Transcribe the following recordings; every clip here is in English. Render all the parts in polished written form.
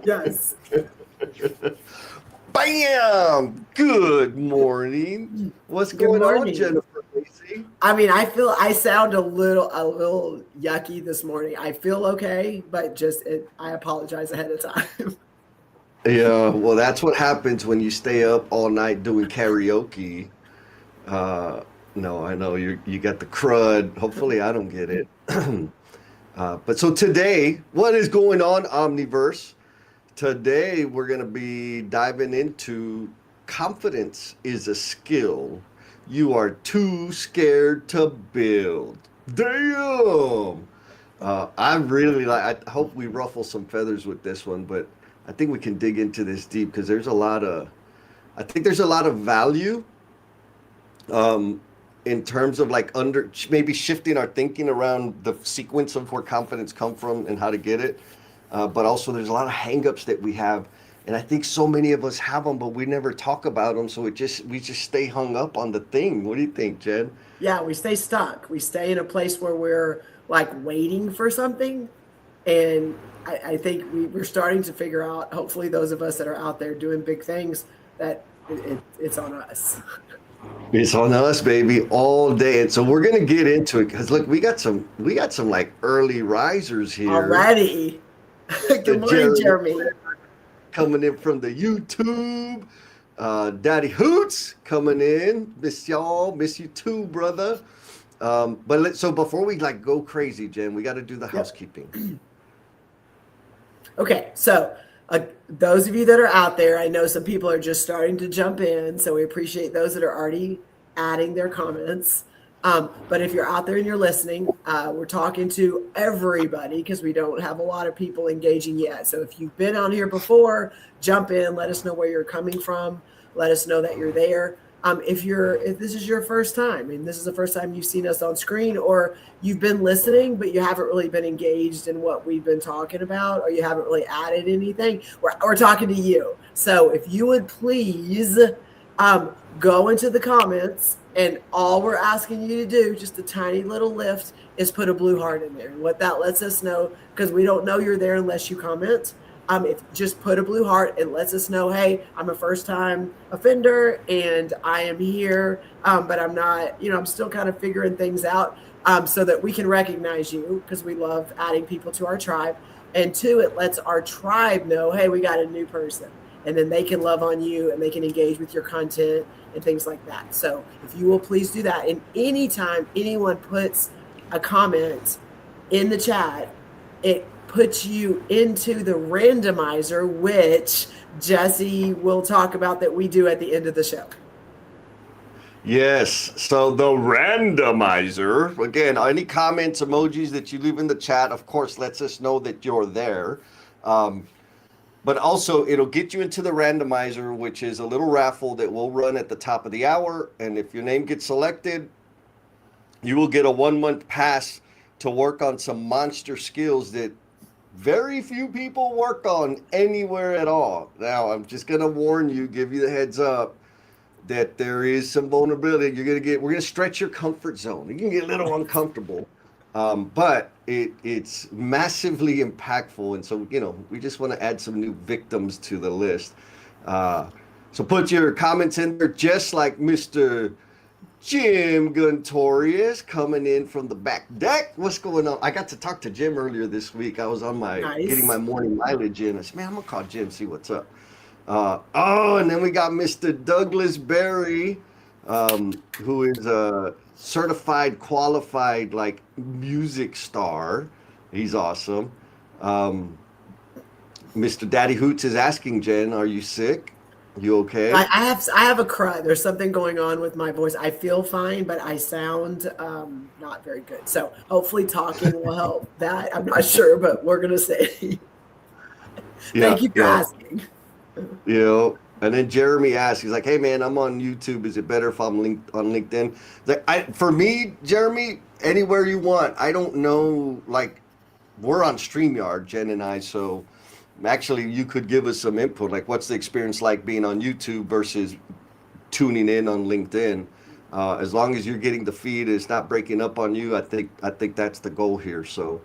Yes. Bam! Good morning. What's Good going on, morning. Jennifer Lacey? I mean, I sound a little yucky this morning. I feel okay, but I apologize ahead of time. Yeah, well, that's what happens when you stay up all night doing karaoke. Uh, no, I know you got the crud. Hopefully, I don't get it. But so today, what is going on, Omniverse? Today, we're going to be diving into confidence is a skill you are too scared to build. Damn! I really like, I hope we ruffle some feathers with this one, but I think we can dig into this deep because I think there's a lot of value um, in terms of like maybe shifting our thinking around the sequence of where confidence come from and how to get it. But also there's a lot of hangups that we have. And I think so many of us have them, but we never talk about them. So we just stay hung up on the thing. What do you think, Jen? Yeah, we stay stuck. We stay in a place where we're like waiting for something. And I think we're starting to figure out, hopefully, those of us that are out there doing big things, that it's on us It's on us, baby, all day. And so we're gonna get into it because look, we got some like early risers here. already. Mr. Good morning, Jeremy Jeremy. coming in from the YouTube. Daddy Hoots coming in. Miss y'all, miss you too, brother. So before we like go crazy, Jen, we got to do the Yep. housekeeping. Okay, so those of you that are out there, I know some people are just starting to jump in, so we appreciate those that are already adding their comments. But if you're out there and you're listening, we're talking to everybody because we don't have a lot of people engaging yet. So if you've been on here before, jump in, let us know where you're coming from, let us know that you're there. If this is your first time and this is the first time you've seen us on screen, or you've been listening but you haven't really been engaged in what we've been talking about, or you haven't really added anything, we're talking to you. So if you would please go into the comments, and all we're asking you to do, just a tiny little lift, is put a blue heart in there. And what that lets us know, because we don't know you're there unless you comment. If just put a blue heart, it lets us know, hey, I'm a first time offender and I am here, but I'm not, I'm still kind of figuring things out, so that we can recognize you, because we love adding people to our tribe. And two, it lets our tribe know, hey, we got a new person. And then they can love on you and they can engage with your content and things like that. So if you will please do that. And anytime anyone puts a comment in the chat, it puts you into the randomizer, which Jesse will talk about, that we do at the end of the show. Yes. So the randomizer, again, any comments, emojis that you leave in the chat, of course, lets us know that you're there. Um, but also, it'll get you into the randomizer, which is a little raffle that will run at the top of the hour. And if your name gets selected, you will get a 1 month pass to work on some monster skills that very few people work on anywhere at all. Now, I'm just going to warn you, give you the heads up that there is some vulnerability. We're gonna stretch your comfort zone. You can get a little uncomfortable, but it's massively impactful. And so, we just want to add some new victims to the list. So put your comments in there, just like Mr. Jim Guntorius coming in from the back deck. What's going on? I got to talk to Jim earlier this week. I was on getting my Nice. morning mileage in. I said, man, I'm gonna call Jim, see what's up. And then we got Mr. Douglas Berry, who is a certified, qualified, like music star. He's awesome. Um, Mr. Daddy Hoots is asking Jen, "Are you sick? You okay?" I have a crud. There's something going on with my voice. I feel fine, but I sound not very good. So hopefully talking will help that. I'm not sure, but we're gonna say Yeah, thank you for yeah. asking. And then Jeremy asked, he's like, "Hey man, I'm on YouTube. Is it better if I'm linked on LinkedIn?" For me, Jeremy, anywhere you want. I don't know, like we're on StreamYard, Jen and I, so actually you could give us some input. Like, what's the experience like being on YouTube versus tuning in on LinkedIn? As long as you're getting the feed, it's not breaking up on you. I think that's the goal here. So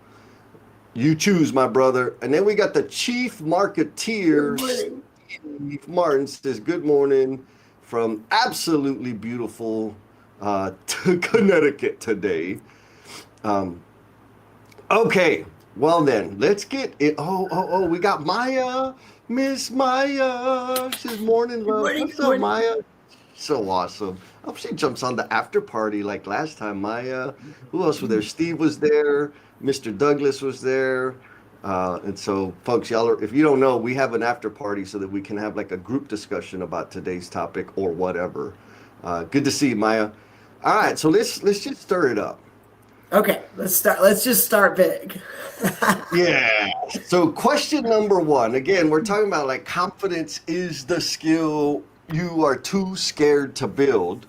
You choose, my brother. And then we got the chief Good marketeer, morning. Steve Martin says, good morning from absolutely beautiful to Connecticut today. Um, okay, well then, let's get it. Oh, we got Maya, Miss Maya. She's morning Good love. morning. What's Good up, morning. Maya? So awesome. I hope she jumps on the after party like last time, Maya. Who else was there? Steve was there. Mr. Douglas was there. And so, folks, y'all are, if you don't know, we have an after party so that we can have like a group discussion about today's topic or whatever. Good to see you, Maya. All right, so let's just stir it up. Okay, let's start. Let's just start big. Yeah. So question number one, again, we're talking about like confidence is the skill you are too scared to build.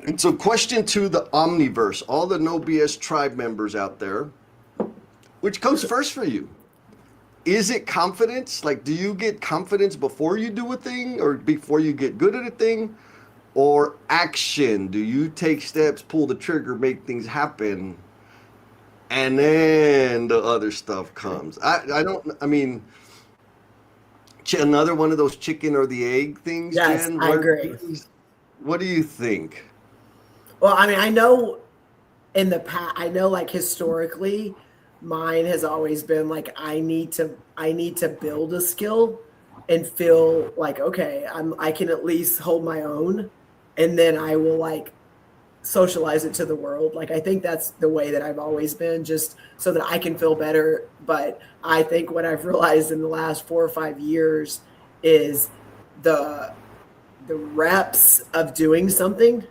And so question two, the Omniverse, all the No BS tribe members out there, which comes first for you? Is it confidence? Like, do you get confidence before you do a thing or before you get good at a thing? Or action? Do you take steps, pull the trigger, make things happen? And then the other stuff comes. I don't, I mean, another one of those chicken or the egg things, Yes, Jen. I agree. What do you think? Well, I mean, I know in the past, I know like historically, mine has always been like I need to build a skill and feel like okay, I can at least hold my own, and then I will like socialize it to the world. Like I think that's the way that I've always been, just so that I can feel better. But I think what I've realized in the last 4 or 5 years is the the reps of doing something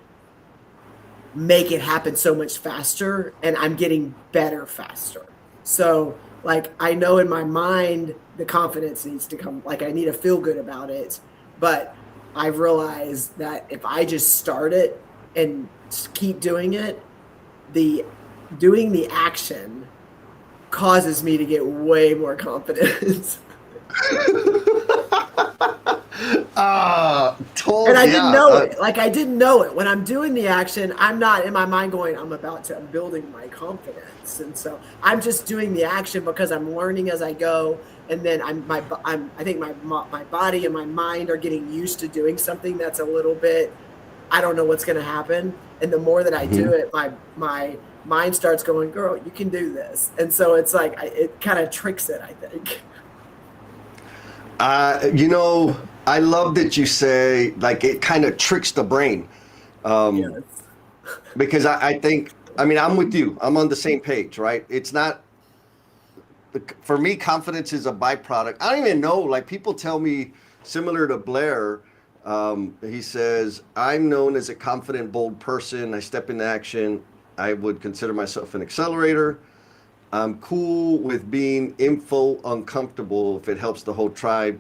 make it happen so much faster, and I'm getting better faster. So like I know in my mind the confidence needs to come, like I need to feel good about it, but I've realized that if I just start it and keep doing it, the doing the action causes me to get way more confidence. And I didn't Yeah. know it. Like I didn't know it. When I'm doing the action, I'm not in my mind going, I'm building my confidence. And so I'm just doing the action because I'm learning as I go. And then I think my body and my mind are getting used to doing something that's a little bit, I don't know what's going to happen. And the more that I do Mhm. it, my mind starts going, girl, you can do this. And so it's like, it kind of tricks it, I think. You know, I love that you say like it kind of tricks the brain. Um, Yes. because I think, I mean, I'm with you. I'm on the same page, right? It's not, for me, confidence is a byproduct. I don't even know. Like people tell me, similar to Blair, he says, I'm known as a confident, bold person. I step into action. I would consider myself an accelerator. I'm cool with being info uncomfortable if it helps the whole tribe.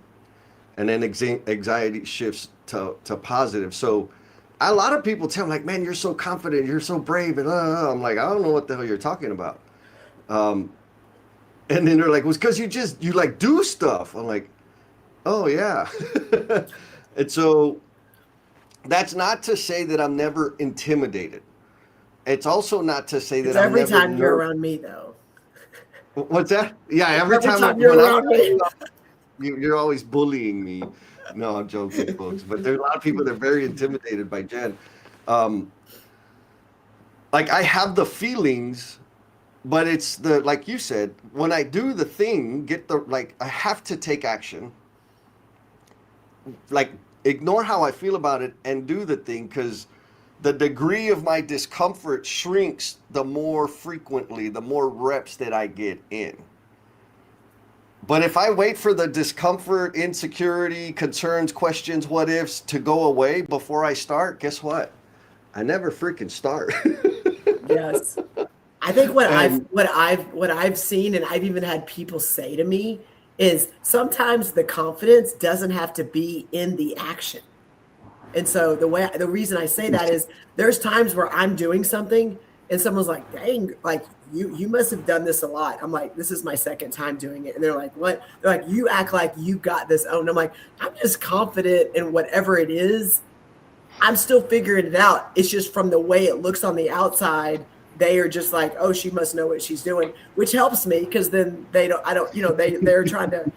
And then anxiety shifts to positive. So a lot of people tell me like, man, you're so confident, you're so brave. And I'm like, I don't know what the hell you're talking about. Um, and then they're like, well, it's because you like do stuff. I'm like, oh yeah. And so that's not to say that I'm never intimidated. It's also not to say It's that I'm every never time you're nervous. around me, though. What's that? Yeah, It's every every time time when you're I'm around me. you're always bullying me. No, I'm joking, folks. But there are a lot of people that are very intimidated by Jen. Um, like I have the feelings, but it's the like you said, when I do the thing, get the like I have to take action. Like ignore how I feel about it and do the thing because the degree of my discomfort shrinks the more frequently, the more reps that I get in. But if I wait for the discomfort, insecurity, concerns, questions, what ifs to go away before I start, guess what? I never freaking start. Yes. I think what I've And what I've what I've seen, and I've even had people say to me, is sometimes the confidence doesn't have to be in the action. And so the reason I say that is there's times where I'm doing something and someone's like, "Dang, like you must have done this a lot." I'm like, "This is my second time doing it." And they're like, "What?" They're like, "You act like you got this." Oh, and I'm like, "I'm just confident in whatever it is. I'm still figuring it out. It's just from the way it looks on the outside they are just like, oh, she must know what she's doing, which helps me because then they're trying to,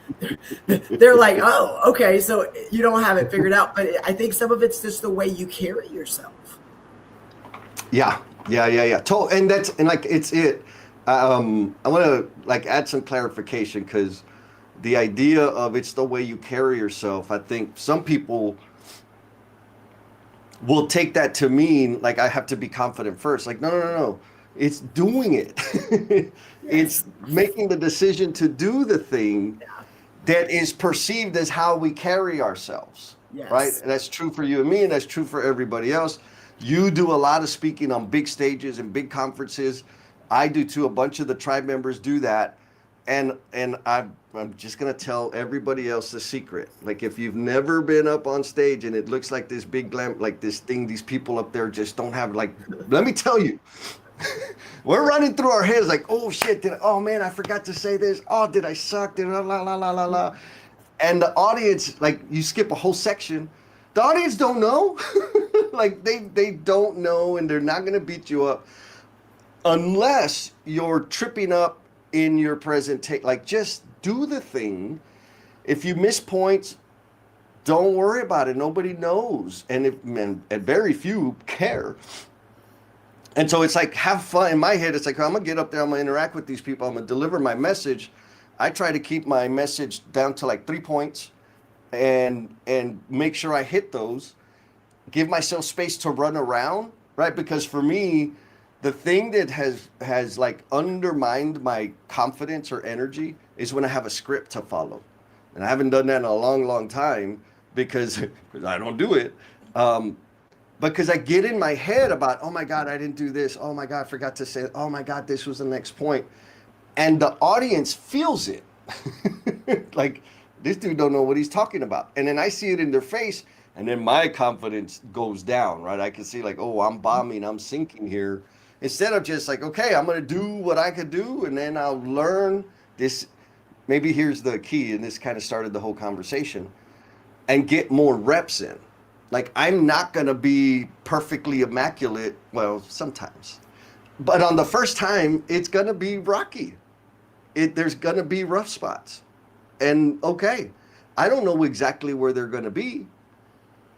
they're like, oh, okay, so you don't have it figured out. But I think some of it's just the way you carry yourself. Yeah. It's it. I want to like add some clarification because the idea of it's the way you carry yourself, I think some people will take that to mean like I have to be confident first. Like, no. It's doing it. It's making the decision to do the thing that is perceived as how we carry ourselves. Yes. Right? And that's true for you and me, and that's true for everybody else. You do a lot of speaking on big stages and big conferences. I do too. A bunch of the tribe members do that. And I'm just going to tell everybody else the secret. Like if you've never been up on stage and it looks like this big glam, like this thing, these people up there just don't have like, let me tell you, we're running through our heads like, oh shit, oh man, I forgot to say this. Oh, did I suck? La. And the audience, like you skip a whole section. The audience don't know. Like they don't know, and they're not going to beat you up unless you're tripping up in your presentation. Like just do the thing. If you miss points, don't worry about it. Nobody knows. And very few care. And so it's like, have fun. In my head, it's like, I'm going to get up there. I'm going to interact with these people. I'm going to deliver my message. I try to keep my message down to like 3 points and make sure I hit those. Give myself space to run around, right? Because for me, the thing that has like undermined my confidence or energy is when I have a script to follow. And I haven't done that in a long, long time because I don't do it. Because I get in my head about, oh my God, I didn't do this. Oh my God, I forgot to say, oh my God, this was the next point. And the audience feels it. Like, this dude don't know what he's talking about. And then I see it in their face, and then my confidence goes down, right? I can see like, oh, I'm bombing, I'm sinking here. Instead of just like, okay, I'm going to do what I could do, and then I'll learn this. Maybe here's the key, and this kind of started the whole conversation, and get more reps in. Like, I'm not going to be perfectly immaculate. Well, sometimes. But on the first time, it's going to be rocky. There's going to be rough spots. And okay, I don't know exactly where they're going to be.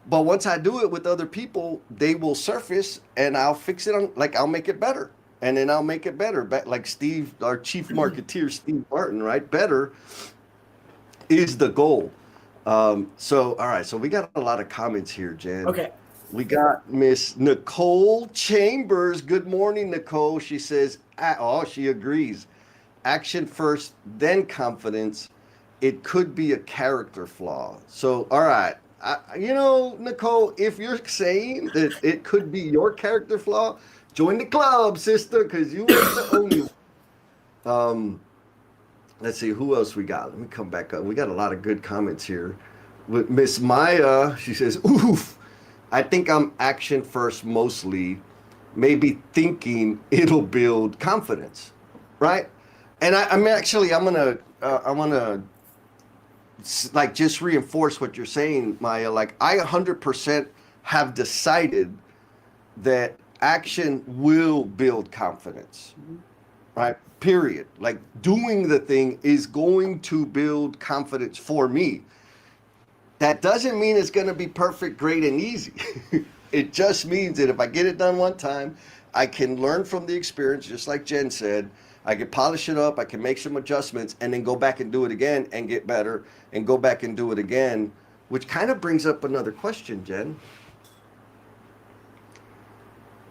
But once I do it with other people, they will surface and I'll fix it I'll make it better. And then I'll make it better. Like Steve, our chief marketeer, Steve Martin, right? Better is the goal. All right. So we got a lot of comments here, Jen. Okay. We got Miss Nicole Chambers. Good morning, Nicole. She says, she agrees. Action first, then confidence. It could be a character flaw. So, all right. Nicole, if you're saying that it could be your character flaw, join the club, sister, because you are the only. Let's see who else we got. Let me come back up. We got a lot of good comments here. With Miss Maya, she says, "Oof, I think I'm action first mostly. Maybe thinking it'll build confidence, right?" And I'm gonna like just reinforce what you're saying, Maya. Like I 100% have decided that action will build confidence, right? Period. Like doing the thing is going to build confidence for me. That doesn't mean it's going to be perfect, great, and easy. It just means that if I get it done one time, I can learn from the experience, just like Jen said. I can polish it up, I can make some adjustments, and then go back and do it again and get better, and go back and do it again, which kind of brings up another question, Jen.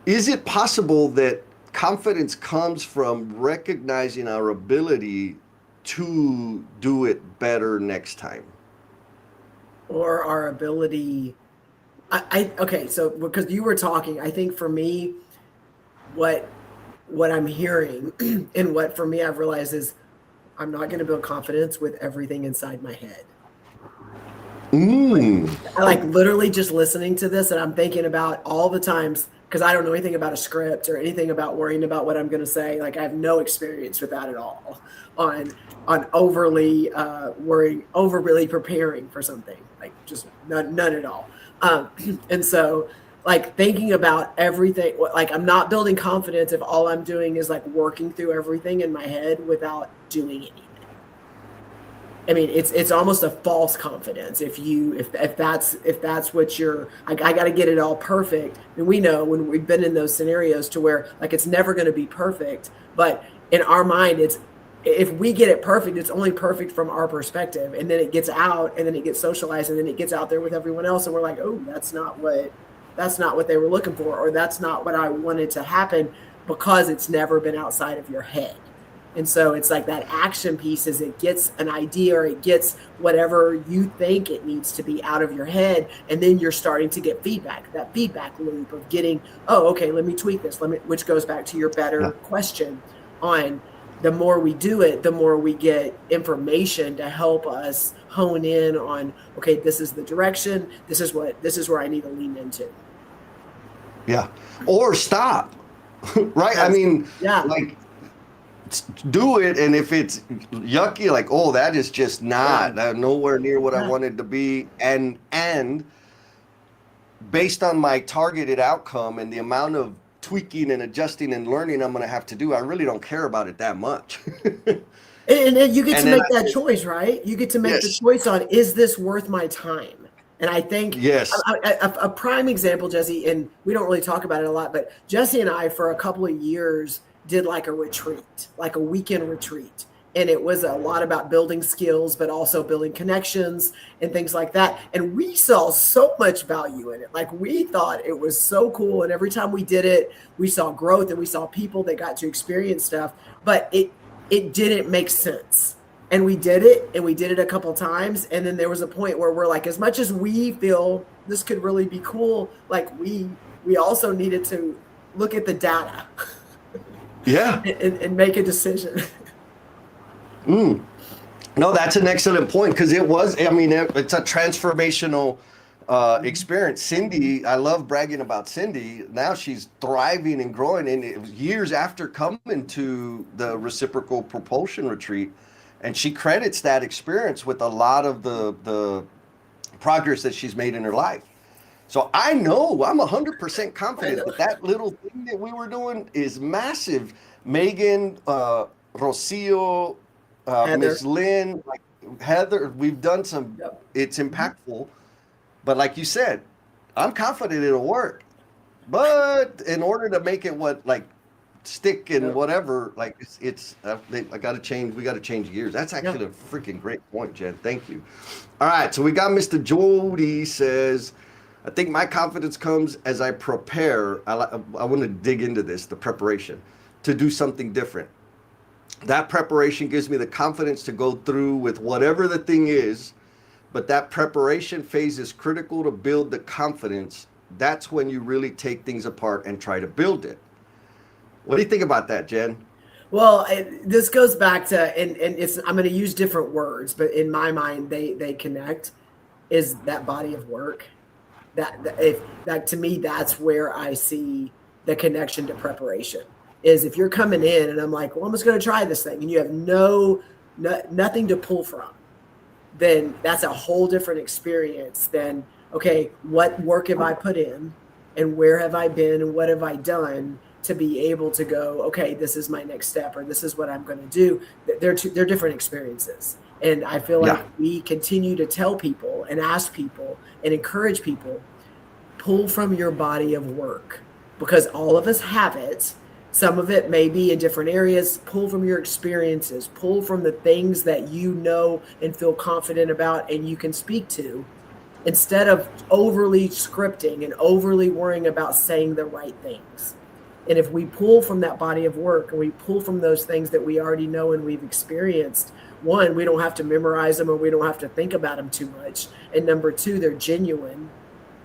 Is it possible that confidence comes from recognizing our ability to do it better next time? Or our ability, okay, so because you were talking, I think for me, what I'm hearing and what for me I've realized is I'm not going to build confidence with everything inside my head. I like literally just listening to this and I'm thinking about all the times, because I don't know anything about a script or anything about worrying about what I'm going to say. Like I have no experience with that at all on overly worrying, overly preparing for something, like just none at all. And so like thinking about everything. Like I'm not building confidence if all I'm doing is like working through everything in my head without doing anything. I mean, it's almost a false confidence if that's what you're. I got to get it all perfect, and we know when we've been in those scenarios to where like it's never going to be perfect, but in our mind, it's if we get it perfect, it's only perfect from our perspective, and then it gets out, and then it gets socialized, and then it gets out there with everyone else, and we're like, oh, that's not what they were looking for, or that's not what I wanted to happen, because it's never been outside of your head. And so it's like that action piece is it gets an idea or it gets whatever you think it needs to be out of your head. And then you're starting to get feedback, that feedback loop of getting, oh, okay, let me tweak this. Which goes back to your better question on the more we do it, the more we get information to help us hone in on, okay, this is the direction. This is where I need to lean into. Yeah. Or stop. Right. I mean, yeah. Like, do it, and if it's yucky, like, oh, that is just not nowhere near what I wanted to be, and based on my targeted outcome and the amount of tweaking and adjusting and learning I'm going to have to do, I really don't care about it that much. and you get to make that choice, right? You get to make the choice on, is this worth my time? And I think a prime example, Jesse, and we don't really talk about it a lot, but Jesse and I for a couple of years did like a retreat, like a weekend retreat. And it was a lot about building skills, but also building connections and things like that. And we saw so much value in it. Like we thought it was so cool. And every time we did it, we saw growth and we saw people that got to experience stuff, but it didn't make sense. And we did it a couple times. And then there was a point where we're like, as much as we feel this could really be cool, like we also needed to look at the data. Yeah. And make a decision. No, that's an excellent point, because it was, I mean, it's a transformational experience. Cindy, I love bragging about Cindy. Now she's thriving and growing. And it was years after coming to the reciprocal propulsion retreat. And she credits that experience with a lot of the progress that she's made in her life. So I know, I'm 100% confident that little thing that we were doing is massive. Megan, Rocio, Miss Lynn, like Heather, we've done some, it's impactful. But like you said, I'm confident it'll work. But in order to make it stick and whatever, like I got to change, we got to change gears. That's actually a freaking great point, Jen. Thank you. All right, so we got Mr. Jody says, I think my confidence comes as I prepare. I want to dig into this, the preparation, to do something different. That preparation gives me the confidence to go through with whatever the thing is, but that preparation phase is critical to build the confidence. That's when you really take things apart and try to build it. What do you think about that, Jen? Well, this goes back to, and it's, I'm going to use different words, but in my mind, they connect, is that body of work. That to me, that's where I see the connection to preparation. Is if you're coming in and I'm like, well, I'm just going to try this thing, and you have nothing to pull from, then that's a whole different experience than, okay, what work have I put in, and where have I been, and what have I done to be able to go, okay, this is my next step, or this is what I'm going to do. They're different experiences. And I feel like we continue to tell people and ask people and encourage people, pull from your body of work, because all of us have it. Some of it may be in different areas. Pull from your experiences, pull from the things that you know and feel confident about and you can speak to, instead of overly scripting and overly worrying about saying the right things. And if we pull from that body of work and we pull from those things that we already know and we've experienced, one, we don't have to memorize them or we don't have to think about them too much. And number two, they're genuine,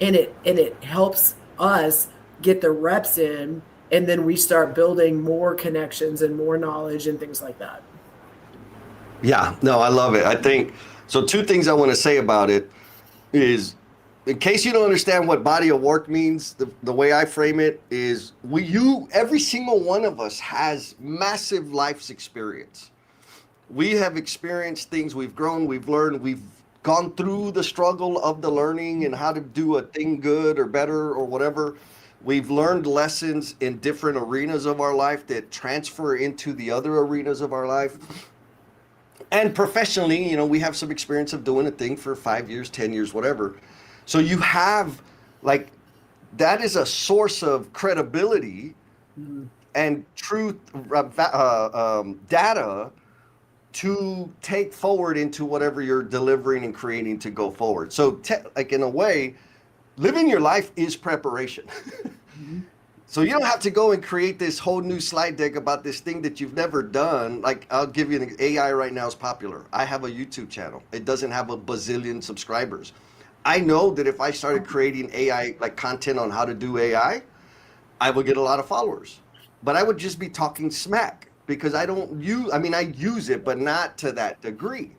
and it helps us get the reps in, and then we start building more connections and more knowledge and things like that. Yeah, no, I love it. I think, so two things I want to say about it is, in case you don't understand what body of work means, the way I frame it is every single one of us has massive life's experience. We have experienced things, we've grown, we've learned, we've gone through the struggle of the learning and how to do a thing good or better or whatever. We've learned lessons in different arenas of our life that transfer into the other arenas of our life. And professionally, you know, we have some experience of doing a thing for 5 years, 10 years, whatever. So you have, like, that is a source of credibility and truth, data to take forward into whatever you're delivering and creating to go forward. So, like, in a way, living your life is preparation. So you don't have to go and create this whole new slide deck about this thing that you've never done. Like, I'll give you an AI right now is popular. I have a YouTube channel. It doesn't have a bazillion subscribers. I know that if I started creating AI, like content on how to do AI, I would get a lot of followers. But I would just be talking smack because I don't use, I mean, I use it, but not to that degree.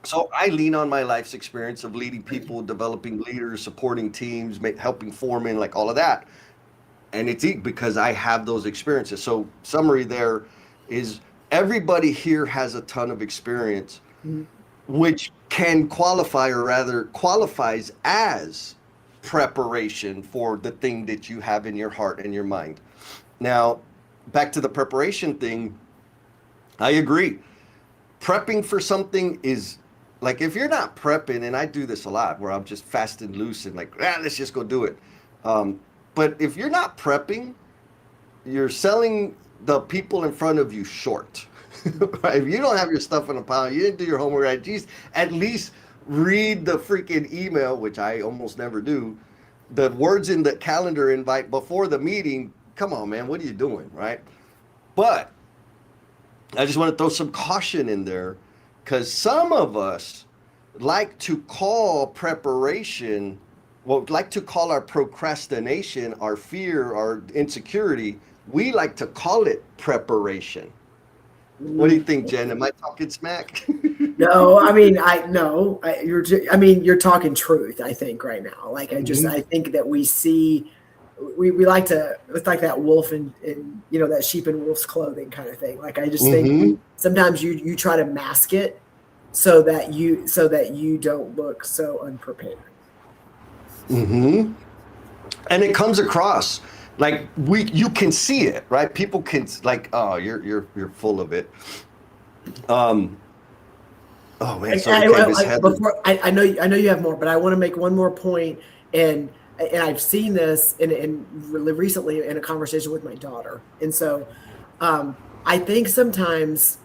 So I lean on my life's experience of leading people, developing leaders, supporting teams, helping foremen, like all of that. And it's because I have those experiences. So summary there is everybody here has a ton of experience, which can qualify, or rather qualifies as preparation for the thing that you have in your heart and your mind. Now, back to the preparation thing, I agree. Prepping for something is like, if you're not prepping, and I do this a lot where I'm just fast and loose and like, let's just go do it. But if you're not prepping, you're selling the people in front of you short. Right? If you don't have your stuff in a pile, you didn't do your homework, right? Geez, at least read the freaking email, which I almost never do. The words in the calendar invite before the meeting. Come on, man, what are you doing, right? But I just want to throw some caution in there, because some of us like to call preparation, like to call our procrastination, our fear, our insecurity, we like to call it preparation. What do you think, Jen? Am I talking smack? No, I mean, you're talking truth, I think, right now. Like, I think that we see, we like to, it's like that wolf in you know, that sheep in wolf's clothing kind of thing. Like, I just think sometimes you try to mask it so that you don't look so unprepared. And it comes across like you can see it, right? People can, like, oh, you're full of it. Oh man, so I know you have more, but I want to make one more point, and I've seen this in really recently in a conversation with my daughter, and so I think sometimes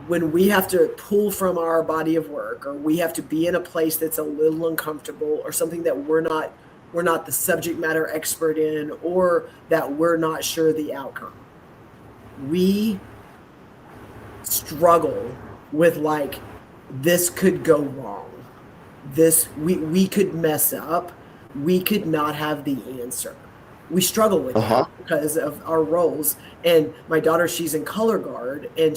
when we have to pull from our body of work, or we have to be in a place that's a little uncomfortable, or something that we're not the subject matter expert in, or that we're not sure the outcome, we struggle with, like, this could go wrong. We could mess up. We could not have the answer. We struggle with that because of our roles. And my daughter, she's in color guard, and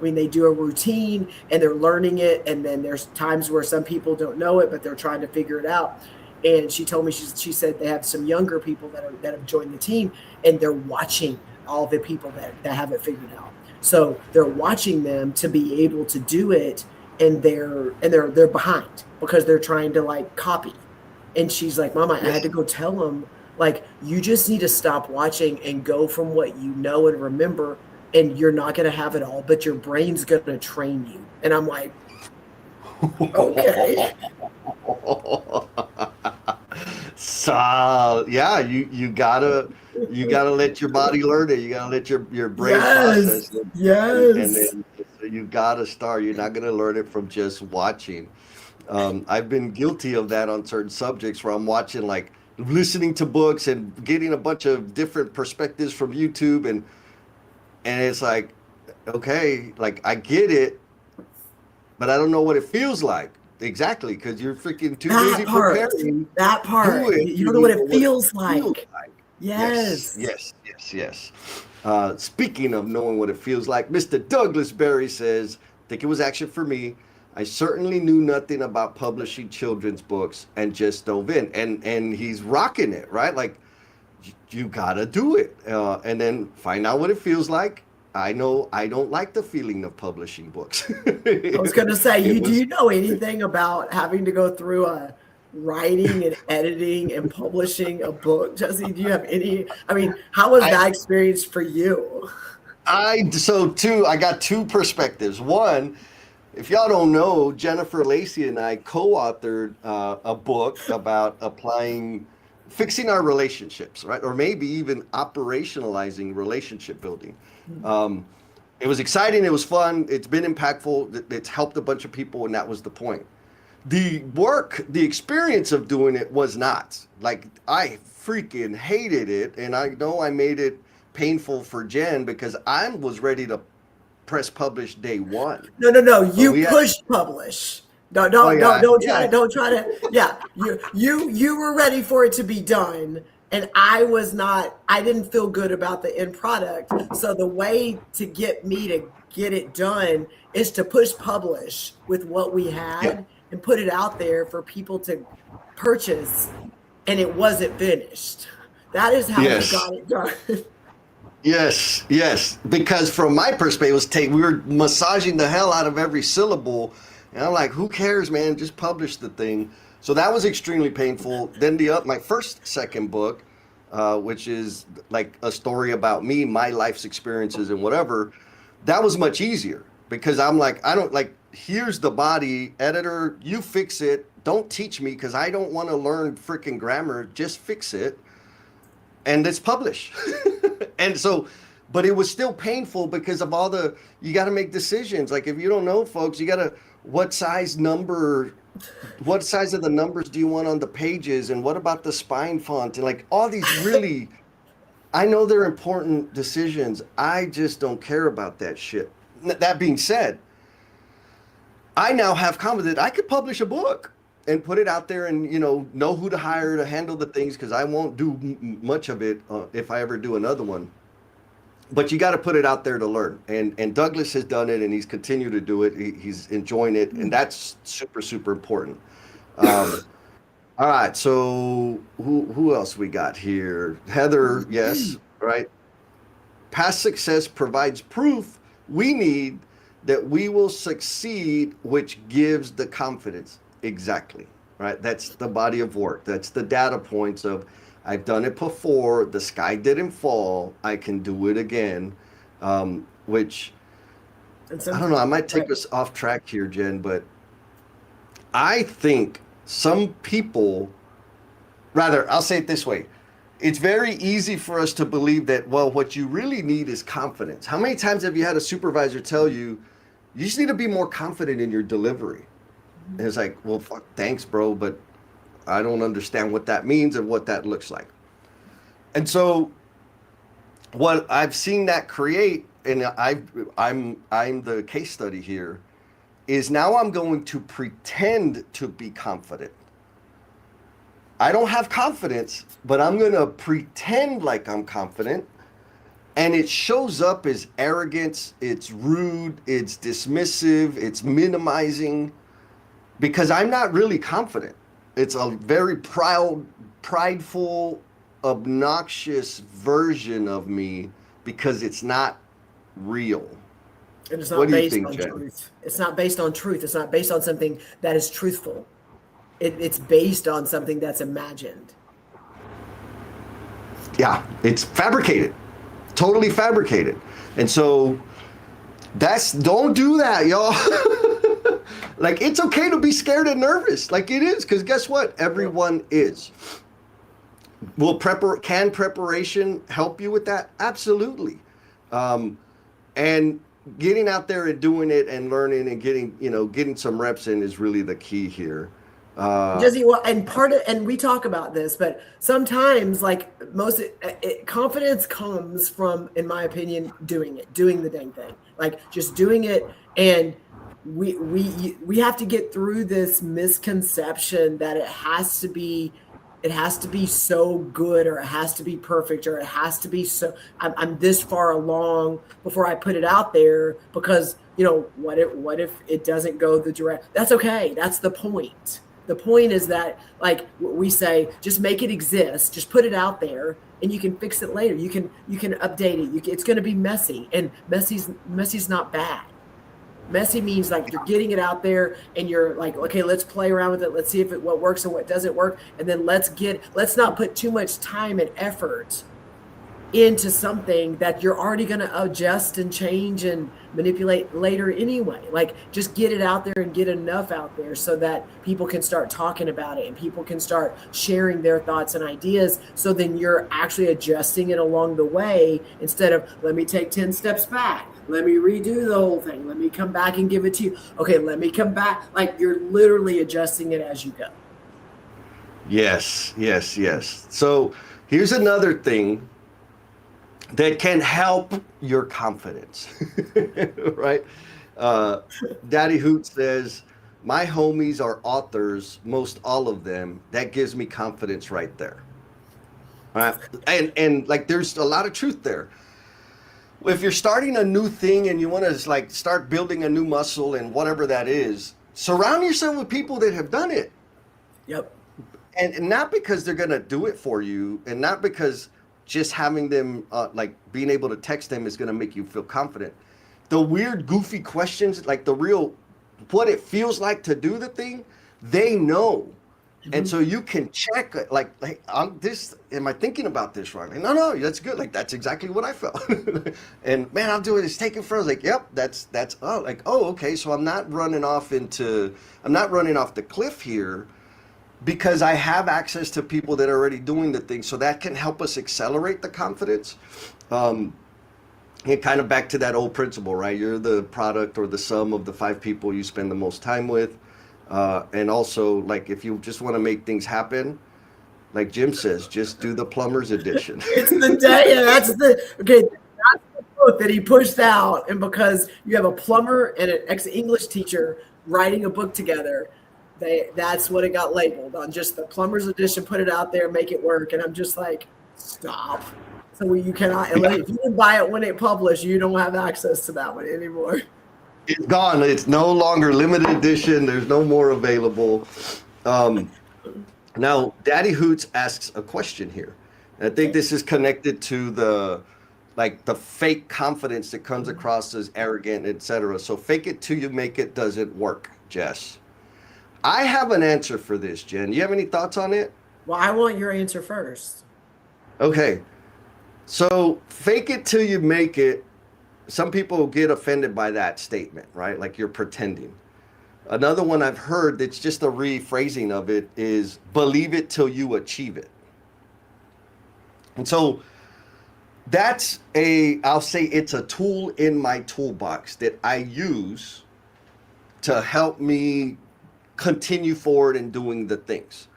they do a routine and they're learning it. And then there's times where some people don't know it, but they're trying to figure it out. And she told me, she said they have some younger people that have joined the team, and they're watching all the people that have it figured out. So they're watching them to be able to do it, and they're behind because they're trying to, like, copy. And she's like, Mama, I had to go tell them, like, you just need to stop watching and go from what you know and remember, and you're not going to have it all, but your brain's going to train you. And I'm like, okay. So yeah, you gotta let your body learn it. You gotta let your brain process it. Yes. And then you gotta start. You're not gonna learn it from just watching. I've been guilty of that on certain subjects where I'm watching, like, listening to books and getting a bunch of different perspectives from YouTube, and it's like, okay, like, I get it, but I don't know what it feels like. Exactly, because you're freaking too busy preparing. That part. You don't know what it feels like. Yes. Speaking of knowing what it feels like, Mr. Douglas Berry says, I think it was action for me. I certainly knew nothing about publishing children's books and just dove in. And he's rocking it, right? Like, you gotta do it. And then find out what it feels like. I know I don't like the feeling of publishing books. I was going to say, It do was you know anything about having to go through a writing and editing and publishing a book, Jesse? Do you have any? I mean, how was I that experience for you? I got two perspectives. One, if y'all don't know, Jennifer Lacey and I co-authored a book about fixing our relationships, right? Or maybe even operationalizing relationship building. Um, it was exciting. It was fun. It's been impactful. It's helped a bunch of people, and that was the point. The experience of doing it was not. Like, I freaking hated it, and I know I made it painful for Jen because I was ready to press publish day one. No. But You we had, push publish. No, oh yeah, yeah, don't try to. Yeah, you were ready for it to be done, and I was not. I didn't feel good about the end product. So the way to get me to get it done is to push publish with what we yeah, had and put it out there for people to purchase, and it wasn't finished. That is how you yes. got it done. Yes, yes. Because from my perspective, it was we were massaging the hell out of every syllable, and I'm like, who cares, man? Just publish the thing. So that was extremely painful. Then my second book, which is like a story about me, my life's experiences and whatever, that was much easier because I'm like, I don't like. Here's the body, editor. You fix it. Don't teach me because I don't want to learn freaking grammar. Just fix it and let's publish. And so, but it was still painful because of you got to make decisions. Like, if you don't know, folks, you got to, what size of the numbers do you want on the pages? And what about the spine font? And like all these really, I know they're important decisions. I just don't care about that shit. That being said, I now have confidence I could publish a book and put it out there and know who to hire to handle the things because I won't do much of it if I ever do another one. But you got to put it out there to learn, and Douglas has done it and he's continued to do it. He's enjoying it, and that's super, super important. All right, so who else we got here? Heather, yes, right. Past success provides proof we need that we will succeed, which gives the confidence. Exactly, right? That's the body of work. That's the data points of I've done it before. The sky didn't fall. I can do it again, which I don't know. I might take us off track here, Jen, but I think some people, rather, I'll say it this way. It's very easy for us to believe that, well, what you really need is confidence. How many times have you had a supervisor tell you, you just need to be more confident in your delivery? And it's like, well, fuck, thanks, bro, but I don't understand what that means and what that looks like. And so what I've seen that create, and I'm the case study here, is now I'm going to pretend to be confident. I don't have confidence, but I'm going to pretend like I'm confident. And it shows up as arrogance, it's rude, it's dismissive, it's minimizing, because I'm not really confident. It's a very prideful, obnoxious version of me because it's not real. And it's not based on truth. It's not based on truth. It's not based on something that is truthful. It's based on something that's imagined. Yeah, it's fabricated, totally fabricated. And so don't do that, y'all. Like, it's okay to be scared and nervous, like it is, because guess what? Everyone is. Can preparation help you with that? Absolutely. And getting out there and doing it and learning and getting some reps in is really the key here. Jesse, well, and we talk about this, but sometimes, like confidence comes from, in my opinion, doing the dang thing, like just doing it. And we have to get through this misconception that it has to be so good, or it has to be perfect, or it has to be so I'm this far along before I put it out there, because what if it doesn't go the direct. That's okay. That's the point. The point is that, like we say, just make it exist, just put it out there, and you can fix it later. You can update it. It's going to be messy, and messy's not bad. Messy means like you're getting it out there and you're like, okay, let's play around with it. Let's see if what works and what doesn't work. And then let's not put too much time and effort into something that you're already going to adjust and change and manipulate later anyway. Like, just get it out there and get enough out there so that people can start talking about it and people can start sharing their thoughts and ideas. So then you're actually adjusting it along the way, instead of, let me take 10 steps back. Let me redo the whole thing. Let me come back and give it to you. Okay, let me come back. Like, you're literally adjusting it as you go. Yes. So here's another thing that can help your confidence, right? Daddy Hoot says, my homies are authors, most all of them. That gives me confidence right there. All right? And like, there's a lot of truth there. If you're starting a new thing and you want to like start building a new muscle and whatever that is, surround yourself with people that have done it. Yep. And not because they're going to do it for you, and not because just having them, like being able to text them is going to make you feel confident. The weird, goofy questions, like the real, what it feels like to do the thing, they know. Mm-hmm. And so you can check, like, am I thinking about this right? Like, no, that's good. Like, that's exactly what I felt. And man, I'm doing this, taking photos. Like, yep, that's, okay. So I'm not running off the cliff here, because I have access to people that are already doing the thing. So that can help us accelerate the confidence. And kind of back to that old principle, right? You're the product or the sum of the 5 people you spend the most time with. And also, like, if you just want to make things happen, like Jim says, just do the plumber's edition. It's the day. That's the quote that he pushed out. And because you have a plumber and an ex-English teacher writing a book together, that's what it got labeled on, just the plumber's edition. Put it out there, make it work. And I'm just like, stop. So you cannot, if you didn't buy it when it published, you don't have access to that one anymore. It's gone. It's no longer limited edition. There's no more available. Now, Daddy Hoots asks a question here. And I think this is connected to the fake confidence that comes across as arrogant, etc. So fake it till you make it doesn't work, Jess. I have an answer for this, Jen. You have any thoughts on it? Well, I want your answer first. Okay. So fake it till you make it. Some people get offended by that statement, right? Like, you're pretending. Another one I've heard that's just a rephrasing of it is believe it till you achieve it. And so I'll say it's a tool in my toolbox that I use to help me continue forward in doing the things.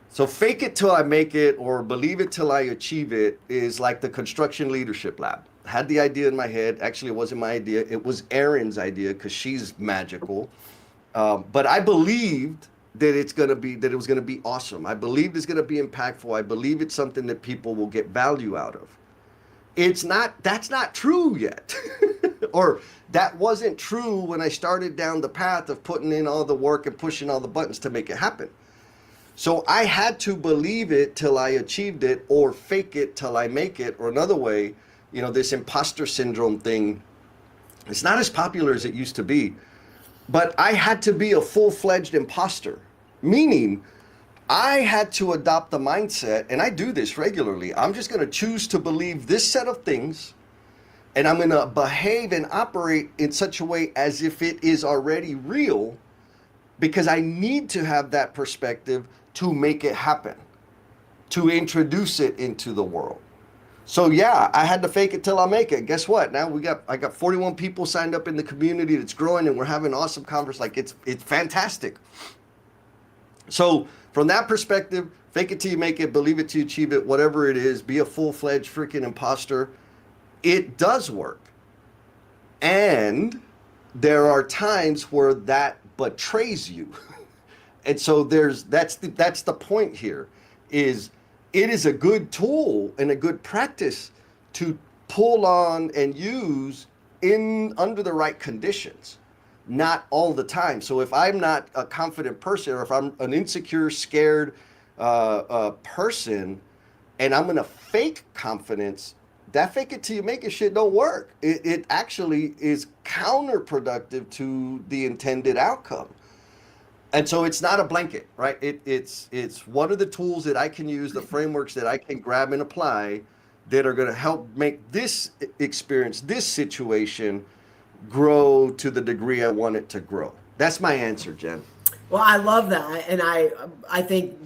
So fake it till I make it, or believe it till I achieve it, is like the construction leadership lab. I had the idea in my head. Actually, it wasn't my idea. It was Erin's idea, because she's magical. But I believed that it was going to be awesome. I believed it's going to be impactful. I believe it's something that people will get value out of. That's not true yet. Or that wasn't true when I started down the path of putting in all the work and pushing all the buttons to make it happen. So I had to believe it till I achieved it, or fake it till I make it. Or another way, this imposter syndrome thing, it's not as popular as it used to be. But I had to be a full-fledged imposter, meaning I had to adopt the mindset, and I do this regularly. I'm just going to choose to believe this set of things, and I'm going to behave and operate in such a way as if it is already real, because I need to have that perspective to make it happen, to introduce it into the world. So yeah, I had to fake it till I make it. Guess what? Now I got 41 people signed up in the community that's growing, and we're having awesome conversations. Like, it's fantastic. So from that perspective, fake it till you make it, believe it till you achieve it, whatever it is, be a full-fledged freaking imposter. It does work. And there are times where that betrays you. And so that's the point here, is it is a good tool and a good practice to pull on and use under the right conditions, not all the time. So if I'm not a confident person, or if I'm an insecure, scared person, and I'm going to fake confidence, that fake it till you make it shit don't work. It actually is counterproductive to the intended outcome. And so it's not a blanket, right? It's what are the tools that I can use, the frameworks that I can grab and apply that are going to help make this experience, this situation grow to the degree I want it to grow. That's my answer, Jen. Well, I love that, and I think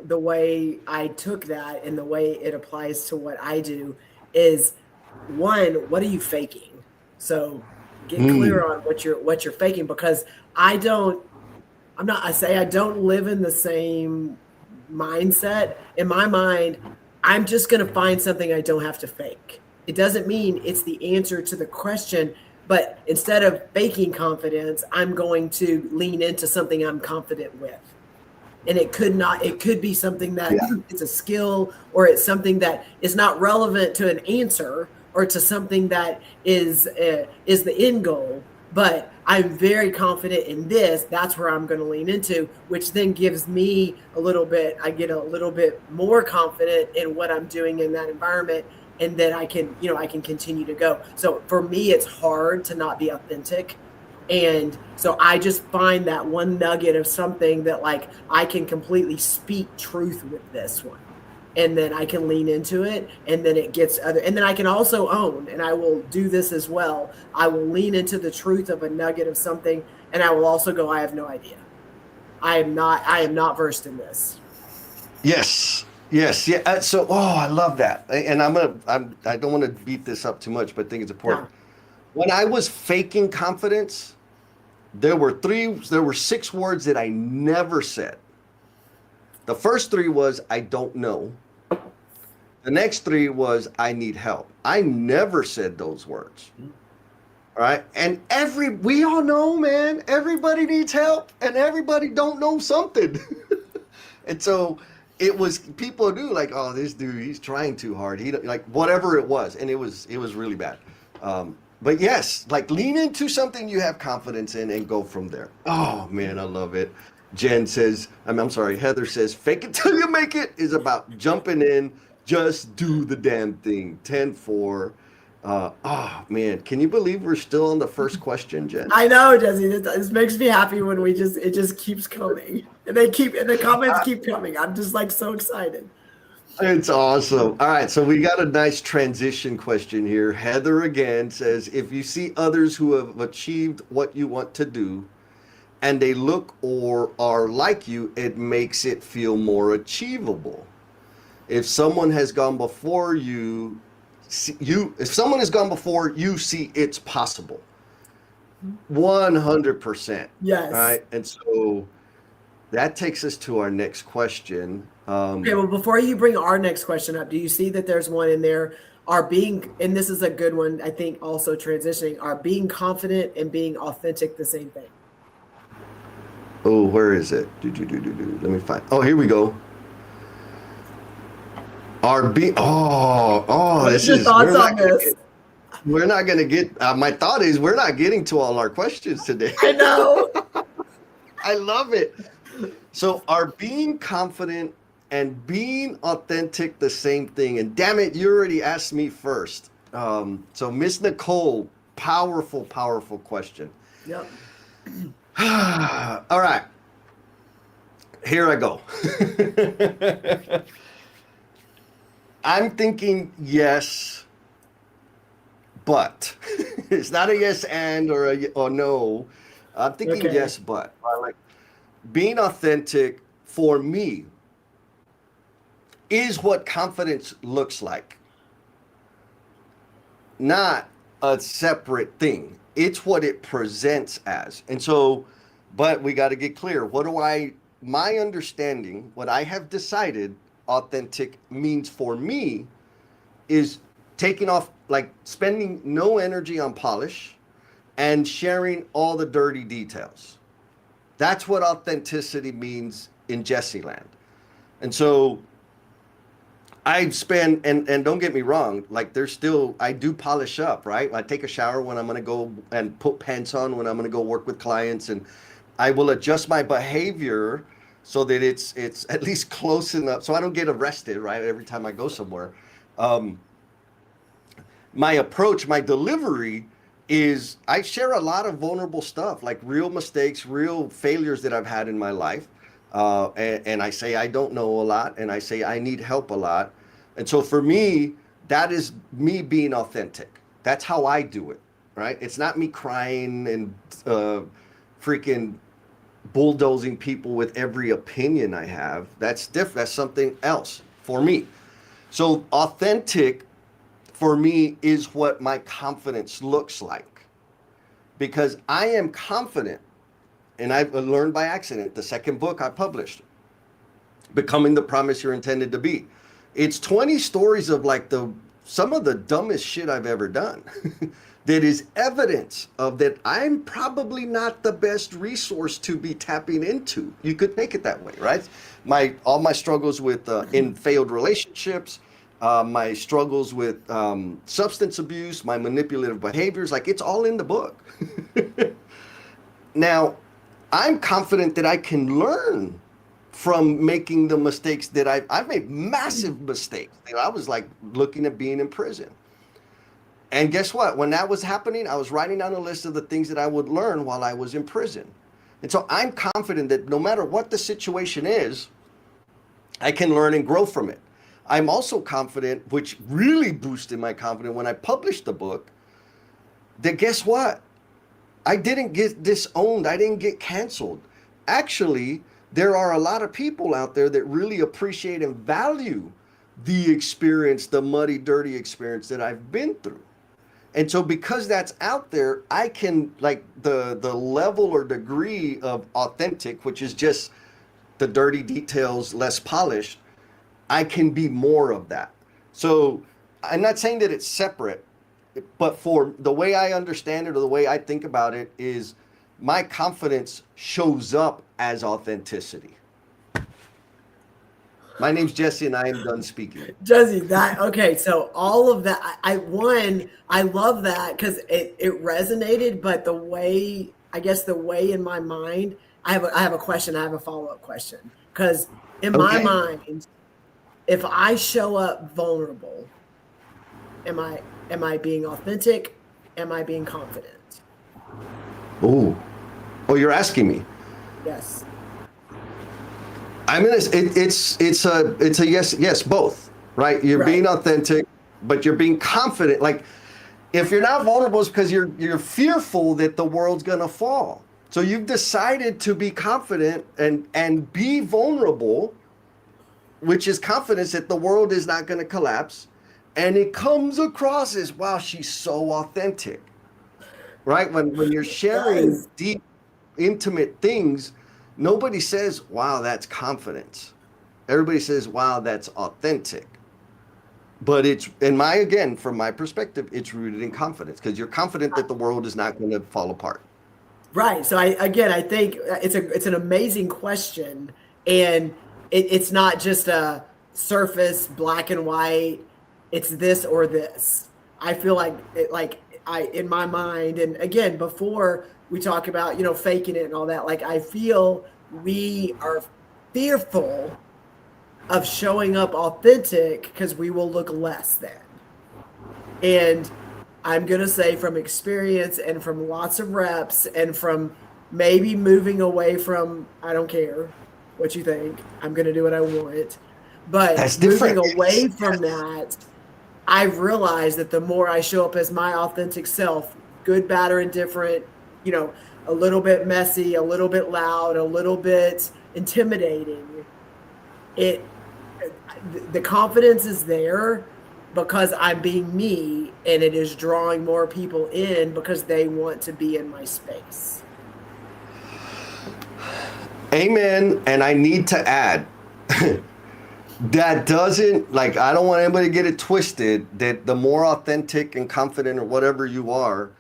the way I took that and the way it applies to what I do is, one, what are you faking? So get clear on what you're faking, because I don't live in the same mindset. In my mind, I'm just going to find something I don't have to fake. It doesn't mean it's the answer to the question, but instead of faking confidence, I'm going to lean into something I'm confident with. And it could be something that it's a skill, or it's something that is not relevant to an answer or to something that is the end goal. But I'm very confident in this. That's where I'm going to lean into, which then gives me I get a little bit more confident in what I'm doing in that environment. And then I can continue to go. So for me, it's hard to not be authentic. And so I just find that one nugget of something that, like, I can completely speak truth with this one. And then I can lean into it, and then it gets other, and then I can also own, and I will do this as well. I will lean into the truth of a nugget of something, and I will also go, I have no idea. I am not versed in this. Yes. Yes. Yeah. I love that. And I don't want to beat this up too much, but I think it's important. Yeah. When I was faking confidence, there were 6 words that I never said. The first 3 was, I don't know. The next 3 was, I need help. I never said those words. All right. And we all know, man, everybody needs help, and everybody don't know something. And so it was, people do like, oh, this dude, he's trying too hard. He, like, whatever it was. And it was really bad. But yes, like, lean into something you have confidence in and go from there. Oh man, I love it. Jen says, I'm sorry, Heather says, fake it till you make it is about jumping in. Just do the damn thing. 10-4. Oh man, can you believe we're still on the first question, Jen? I know, Jesse. This makes me happy when it just keeps coming, and the comments keep coming. I'm just, like, so excited. It's awesome. All right, so we got a nice transition question here. Heather again says, if you see others who have achieved what you want to do, and they look or are like you, it makes it feel more achievable. If someone has gone before you, see it's possible. 100%. Yes. Right. And so that takes us to our next question. Okay, well, before you bring our next question up, do you see that there's one in there? And this is a good one, I think, also transitioning, are being confident and being authentic the same thing? Oh, where is it? Let me find. Oh, here we go. What's your thoughts on this? We're not going to get, my thought is we're not getting to all our questions today. I know. I love it. So are being confident and being authentic the same thing? And damn it, you already asked me first. So Miss Nicole, powerful question. Yep. All right. Here I go. I'm thinking yes, but it's not a yes and or no. I'm thinking yes, but like being authentic for me is what confidence looks like, not a separate thing. It's what it presents as. And so, but we got to get clear. My understanding, what I have decided authentic means for me is taking off, like spending no energy on polish and sharing all the dirty details. That's what authenticity means in Jesse land. And so I spend, and don't get me wrong, like I do polish up, right? I take a shower when I'm going to go and put pants on when I'm going to go work with clients, and I will adjust my behavior so that it's at least close enough so I don't get arrested, right, every time I go somewhere. My approach, my delivery is I share a lot of vulnerable stuff, like real mistakes, real failures that I've had in my life. And I say I don't know a lot, and I say I need help a lot. And so for me, that is me being authentic. That's how I do it, right? It's not me crying and freaking bulldozing people with every opinion I have. That's different. That's something else for me. So authentic for me is what my confidence looks like, because I am confident, and I've learned by accident. The second book I published, Becoming the Promise You're Intended to Be. It's 20 stories of like some of the dumbest shit I've ever done that is evidence of that I'm probably not the best resource to be tapping into. You could take it that way, right? All my struggles with in failed relationships, my struggles with substance abuse, my manipulative behaviors, like it's all in the book. Now, I'm confident that I can learn from making the mistakes that I've made massive mistakes. I was like looking at being in prison. And guess what? When that was happening, I was writing down a list of the things that I would learn while I was in prison. And so I'm confident that no matter what the situation is, I can learn and grow from it. I'm also confident, which really boosted my confidence when I published the book, that guess what? I didn't get disowned. I didn't get canceled. Actually, there are a lot of people out there that really appreciate and value the experience, the muddy, dirty experience that I've been through. And so because that's out there, I can, like, the level or degree of authentic, which is just the dirty details, less polished, I can be more of that. So I'm not saying that it's separate, but for the way I understand it or the way I think about it is my confidence shows up as authenticity. My name's Jesse, and I am done speaking. Jesse, okay. So all of that, I love that because it resonated. But the way in my mind, I have a question. I have a follow-up question because in my mind, if I show up vulnerable, am I being authentic? Am I being confident? Oh, you're asking me. Yes. I'm gonna. It's a yes, both. Right? You're being authentic, but you're being confident. Like, if you're not vulnerable, it's because you're fearful that the world's gonna fall. So you've decided to be confident and be vulnerable, which is confidence that the world is not gonna collapse, and it comes across as, wow, she's so authentic. Right? When you're sharing deep, intimate things, nobody says, wow, that's confidence. Everybody says, wow, that's authentic. But from my perspective, it's rooted in confidence because you're confident that the world is not going to fall apart. Right. So I think it's an amazing question, and it's not just a surface black and white. It's this or this. I feel like in my mind, and again, before we talk about, faking it and all that, like, I feel we are fearful of showing up authentic because we will look less than. And I'm going to say from experience and from lots of reps and from maybe moving away from, I don't care what you think, I'm going to do what I want. But that's moving different. away from that, I've realized that the more I show up as my authentic self, good, bad, or indifferent, a little bit messy, a little bit loud, a little bit intimidating, the confidence is there because I'm being me, and it is drawing more people in because they want to be in my space. Amen. And I need to add, that doesn't, like, I don't want anybody to get it twisted that the more authentic and confident or whatever you are,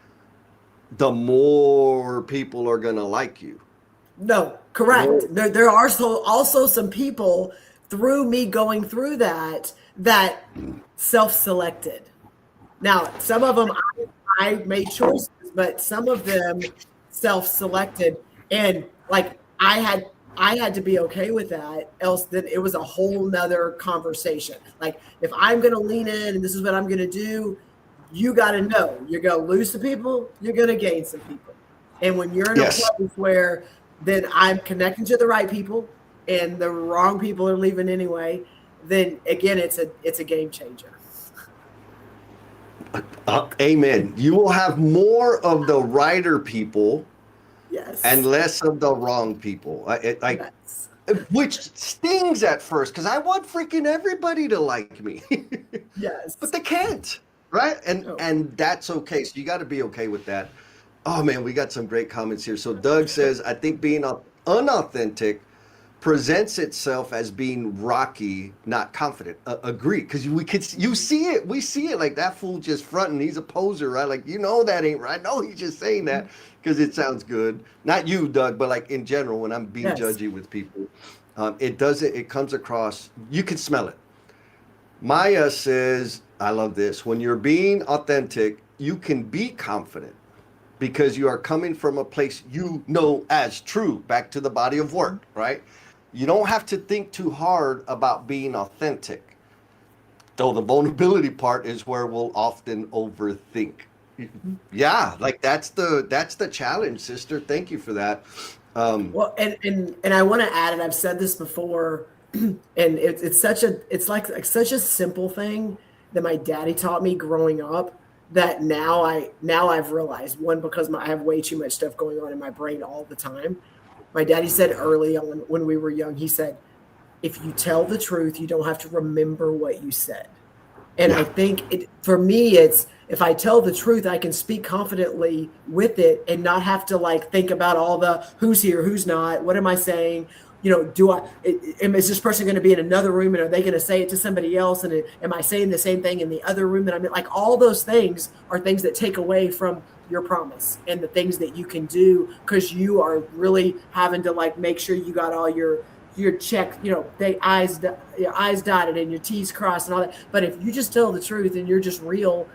the more people are going to like you. No, correct. There are also some people through me going through that self-selected. Now, some of them I made choices, but some of them self-selected. And like, I had I had to be okay with that, else then it was a whole nother conversation. Like if I'm gonna lean in and this is what I'm gonna do, you gotta know you're gonna lose some people, you're gonna gain some people. And when you're in a Yes. place where then I'm connecting to the right people and the wrong people are leaving anyway, then again it's a game changer. Amen. You will have more of the righter people and Yes. less of the wrong people. Yes. Which stings at first because I want freaking everybody to like me, but Yes. they can't, right? And Oh. and that's okay. So you got to be okay with that. Oh man, we got some great comments here. So Doug says, I think being unauthentic presents itself as being rocky, not confident. Agree, because you see it, we see it like that fool just fronting. He's a poser, right? Like that ain't right. No, he's just saying that because it sounds good. Not you, Doug, but like in general, when I'm being Yes. judgy with people, it doesn't. It comes across. You can smell it. Maya says, I love this. When you're being authentic, you can be confident because you are coming from a place you know as true. Back to the body of work, right? You don't have to think too hard about being authentic. Though the vulnerability part is where we'll often overthink. Yeah, like that's the challenge, sister. Thank you for that. Well, and I want to add, and I've said this before, and it's like such a simple thing that my daddy taught me growing up that now I've realized one because I have way too much stuff going on in my brain all the time. My daddy said early on when we were young, he said, if you tell the truth, you don't have to remember what you said. And I Yeah. think for me, it's if I tell the truth, I can speak confidently with it and not have to like think about all the who's here, who's not, what am I saying? Is this person going to be in another room and are they going to say it to somebody else? And am I saying the same thing in the other room that I'm in? Like all those things are things that take away from your promise and the things that you can do because you are really having to like make sure you got all your check, your I's dotted and your T's crossed and all that. But if you just tell the truth and you're just real,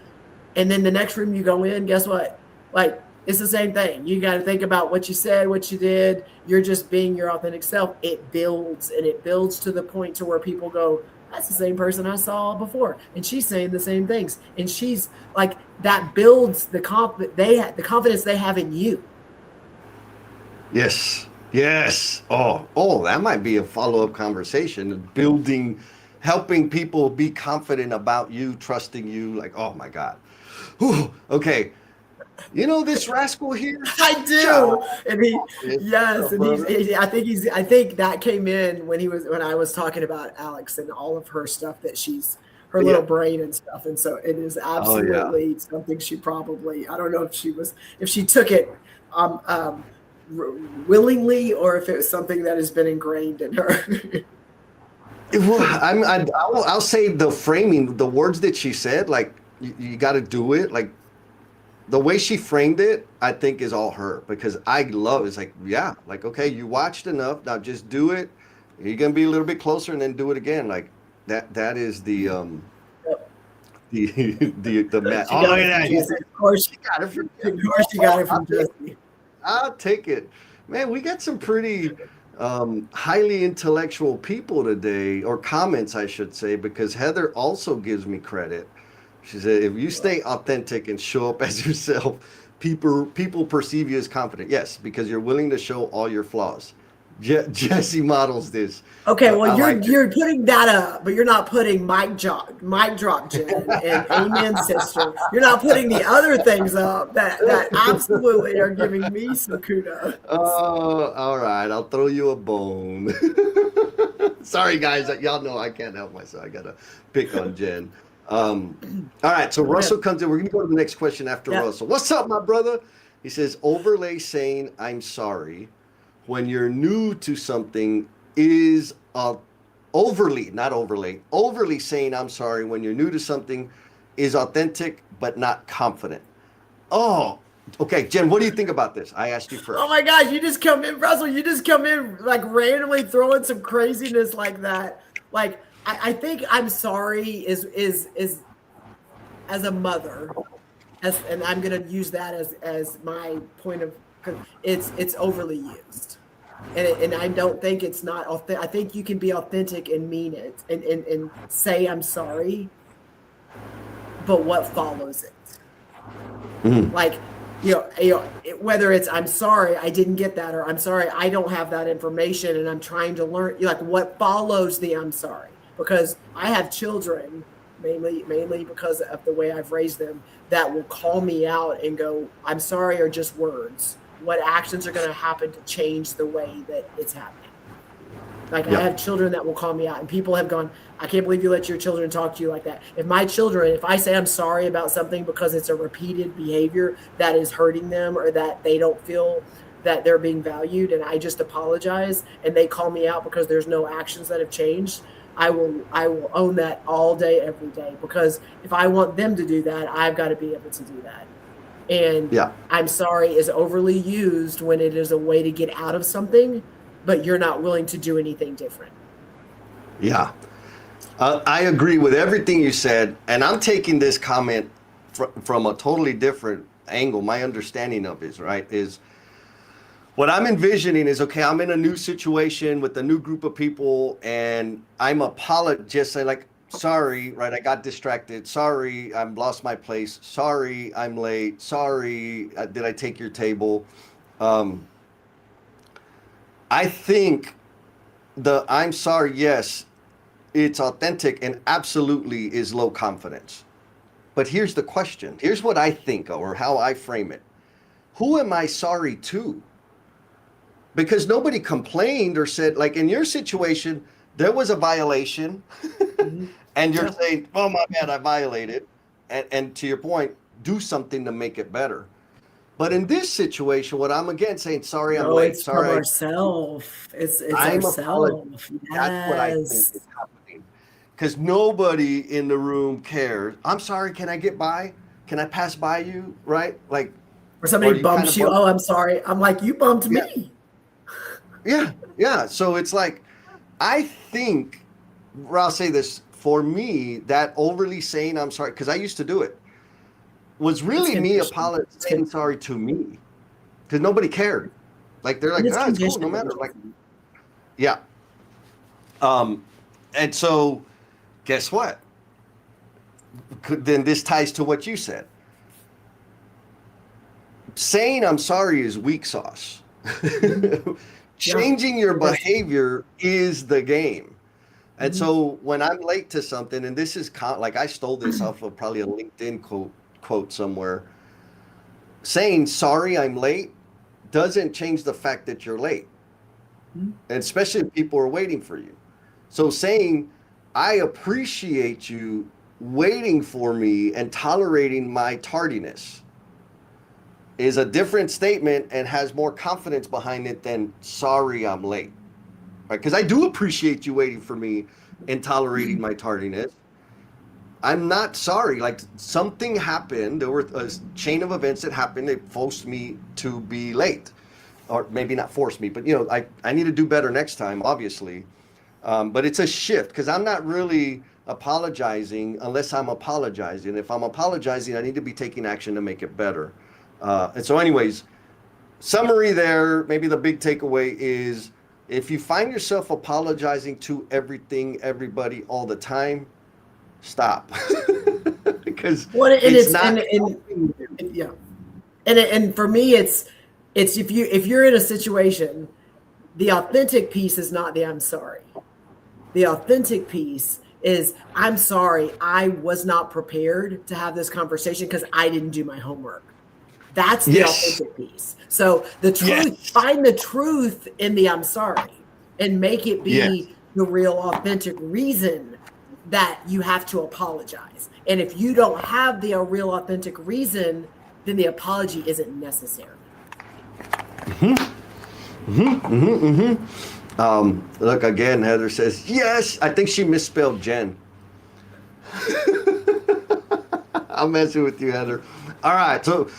and then the next room you go in, guess what? Like it's the same thing. You got to think about what you said, what you did. You're just being your authentic self. It builds and it builds to the point to where people go, that's the same person I saw before, and she's saying the same things, and she's like that builds the confidence they have in you. Yes. Yes. Oh, that might be a follow-up conversation. Building, helping people be confident about you, trusting you. Like, oh my God. Whew, okay. You know this rascal here? I do, and yes, and Brother. I think that came in when I was talking about Alex and all of her stuff that her little Yeah. brain and stuff, and so it is Oh yeah. absolutely something she probably I don't know if she took it um, um, willingly or if it was something that has been ingrained in her. I'll say the framing, the words that she said, like you got to do it. Like the way she framed it, I think is all her because I love it's like, yeah, like, okay, you watched enough. Now just do it. You're going to be a little bit closer and then do it again. Like that is the, the mat. She Oh, got look it at from that. Jesse. Of course, She got it from of course, she got it I'll from take, Jesse. I'll take it. Man, we got some pretty highly intellectual people today, or comments, I should say, because Heather also gives me credit. She said, if you stay authentic and show up as yourself, people perceive you as confident. Yes, because you're willing to show all your flaws. Jesse models this. Okay, well, I like it. you're putting that up, but you're not putting mic drop, Jen, and amen, sister. You're not putting the other things up that absolutely are giving me some kudos. Oh, all right. I'll throw you a bone. Sorry, guys. Y'all know I can't help myself. I gotta pick on Jen. All right. So Russell comes in. We're gonna go to the next question after Yeah. Russell. What's up, my brother? He says, overlay saying I'm sorry when you're new to something is overly saying I'm sorry when you're new to something is authentic but not confident. Oh, okay, Jen, what do you think about this? I asked you first. Oh my gosh, you just come in, Russell. You just come in like randomly throwing some craziness like that. Like I think I'm sorry is as a mother, and I'm gonna use that as my point of it's overly used. And I don't think it's not authentic. I think you can be authentic and mean it and say I'm sorry, but what follows it? Like, whether it's I'm sorry I didn't get that, or I'm sorry I don't have that information and I'm trying to learn, like what follows the I'm sorry. Because I have children, mainly because of the way I've raised them, that will call me out and go, I'm sorry, or just words. What actions are going to happen to change the way that it's happening? Like, I have children that will call me out, and people have gone, I can't believe you let your children talk to you like that. If I say I'm sorry about something because it's a repeated behavior that is hurting them, or that they don't feel that they're being valued, and I just apologize, and they call me out because there's no actions that have changed, I will own that all day, every day. Because if I want them to do that, I've got to be able to do that. And I'm sorry is overly used when it is a way to get out of something, but you're not willing to do anything different. Yeah. I agree with everything you said. And I'm taking this comment from a totally different angle. My understanding of it, right, is what I'm envisioning is, okay, I'm in a new situation with a new group of people, and I'm just saying, like, sorry, right, I got distracted. Sorry, I lost my place. Sorry, I'm late. Sorry, did I take your table? I think I'm sorry, yes, it's authentic and absolutely is low confidence. But here's the question. Here's what I think, or how I frame it. Who am I sorry to? Because nobody complained or said, like in your situation, there was a violation and you're saying, oh, my bad, I violated. And to your point, do something to make it better. But in this situation, what I'm again saying, sorry, I'm late. It's sorry. From ourselves. It's ourselves. Yes. That's what I think is happening. Because nobody in the room cares. I'm sorry, can I get by? Can I pass by you? Right? Like, or somebody bumps you. Oh, I'm sorry. I'm like, you bumped me. Yeah. So it's like, I think, I'll say this, for me, that overly saying I'm sorry, because I used to do it, was really me apologizing sorry to me, because nobody cared. Like, they're like, it's cool, no matter. Like, yeah. And so, guess what? Then this ties to what you said. Saying I'm sorry is weak sauce. Changing your behavior is the game. And so when I'm late to something, and this is like, I stole this off of probably a LinkedIn quote somewhere, saying sorry, I'm late doesn't change the fact that you're late. And especially if people are waiting for you. So saying, I appreciate you waiting for me and tolerating my tardiness is a different statement and has more confidence behind it than sorry, I'm late. Right? Because I do appreciate you waiting for me and tolerating my tardiness. I'm not sorry. Like, something happened. There were a chain of events that happened that forced me to be late. Or maybe not forced me, but I need to do better next time, obviously. But it's a shift, because I'm not really apologizing unless I'm apologizing. If I'm apologizing, I need to be taking action to make it better. And so anyways, summary there, maybe the big takeaway is, if you find yourself apologizing to everything, everybody, all the time, stop. Because it's not. And for me, it's if you're in a situation, the authentic piece is not the I'm sorry. The authentic piece is, I'm sorry, I was not prepared to have this conversation because I didn't do my homework. That's the authentic piece. So the truth, find the truth in the I'm sorry and make it be the real authentic reason that you have to apologize. And if you don't have the real authentic reason, then the apology isn't necessary. Look, again, Heather says, yes, I think she misspelled Jen. I'm messing with you, Heather. All right, so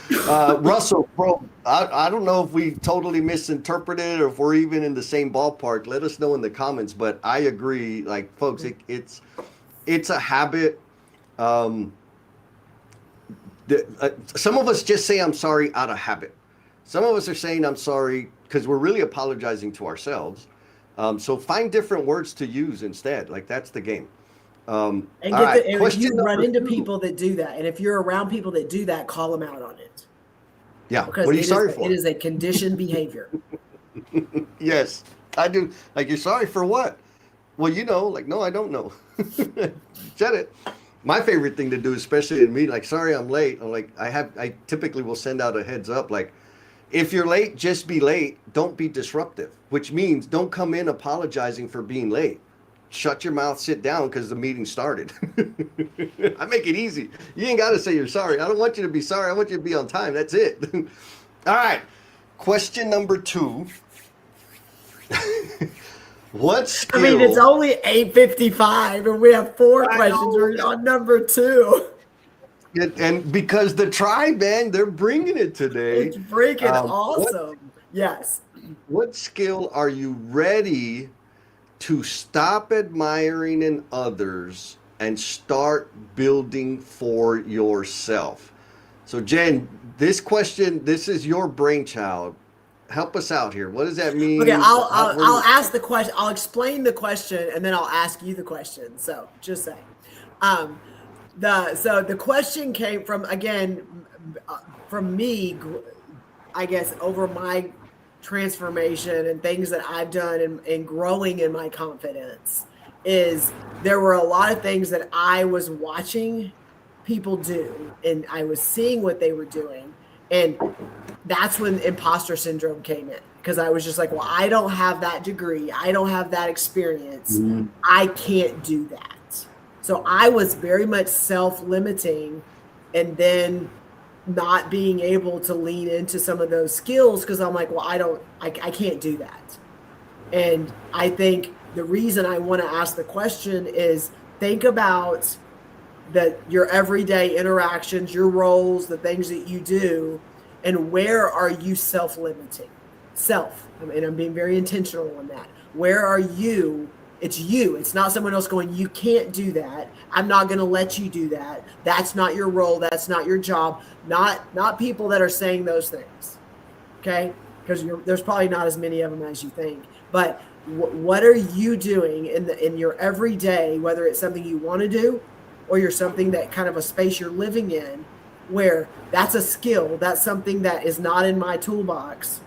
Russell, bro, I don't know if we totally misinterpreted or if we're even in the same ballpark. Let us know in the comments, but I agree. Like, folks, it's a habit. Some of us just say I'm sorry out of habit. Some of us are saying I'm sorry because we're really apologizing to ourselves. So find different words to use instead. Like that's the game. And All get right. the, and if Question you run number into 2. people that do that, and if you're around people that do that, call them out on it. Yeah. Because What are you sorry it for? is a conditioned behavior. Yes, I do. Like, you're sorry for what? Well, like, no, I don't know. Said it. My favorite thing to do, especially in me, like, sorry, I'm late. I'm like, I typically will send out a heads up, like, if you're late, just be late. Don't be disruptive, which means don't come in apologizing for being late. Shut your mouth, sit down because the meeting started. I make it easy. You ain't got to say you're sorry. I don't want you to be sorry. I want you to be on time. That's it. All right. Question number 2. What skill? I mean, it's only 8:55, and we have 4 I questions. know. We're on number 2. And because the tribe, man, they're bringing it today. It's freaking What awesome. Yes. what skill are you ready to stop admiring in others and start building for yourself? So, Jen, this question, this is your brainchild. Help us out here. What does that mean? Okay, I'll ask the question. I'll explain the question, and then I'll ask you the question. So, just saying. The question came from, again, from me, I guess, over my transformation and things that I've done and growing in my confidence, is there were a lot of things that I was watching people do, and I was seeing what they were doing, and that's when imposter syndrome came in, because I was just like, well, I don't have that degree, I don't have that experience, I can't do that. So I was very much self-limiting, and then not being able to lean into some of those skills because I'm like, well, I can't do that. And I think the reason I want to ask the question is, think about your everyday interactions, your roles, the things that you do, and where are you self-limiting? And I'm being very intentional on that. Where are you? It's you. It's not someone else going, you can't do that. I'm not going to let you do that. That's not your role. That's not your job. Not people that are saying those things. Okay? Because there's probably not as many of them as you think. But what are you doing in your everyday, whether it's something you want to do or you're something that kind of a space you're living in, where that's a skill, that's something that is not in my toolbox,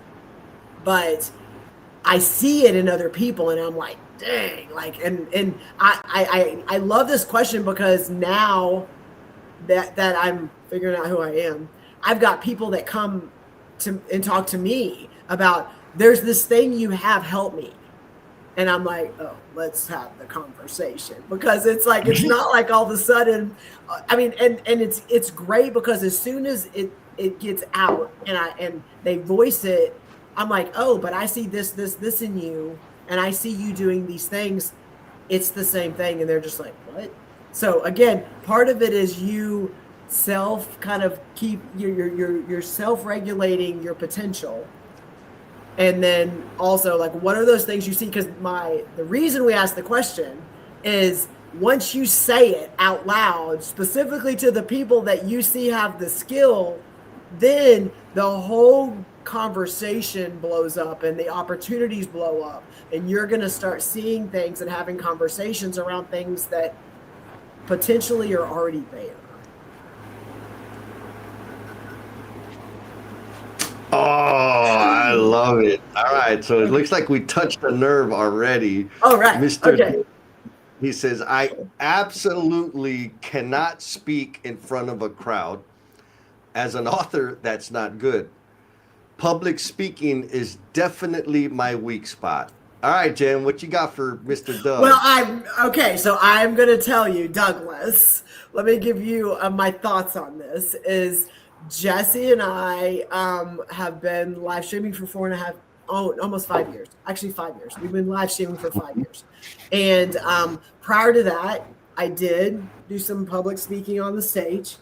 but I see it in other people, and I'm like, dang, like, and I love this question, because now that I'm figuring out who I am, I've got people that come to and talk to me about, there's this thing you have, help me. And I'm like, oh, let's have the conversation, because it's like, it's not like all of a sudden, I mean, and it's great, because as soon as it gets out and they voice it, I'm like, oh, but I see this in you, and I see you doing these things. It's the same thing. And they're just like, what? So again, part of it is you kind of keep you're self-regulating your potential. And then also, like, what are those things you see? Because the reason we ask the question is, once you say it out loud, specifically to the people that you see have the skill, then the whole conversation blows up and the opportunities blow up, and you're going to start seeing things and having conversations around things that potentially are already there. Oh, I love it. All right. So it looks like we touched a nerve already. Oh, right. Mr. Okay. He says, I absolutely cannot speak in front of a crowd. As an author, that's not good. Public speaking is definitely my weak spot. All right, Jen, what you got for Mr. Doug? Well, so I'm going to tell you, Douglas, let me give you my thoughts on this. Is Jesse and I have been live streaming for almost 5 years. Actually, 5 years. We've been live streaming for 5 years. And prior to that, I did do some public speaking on the stage,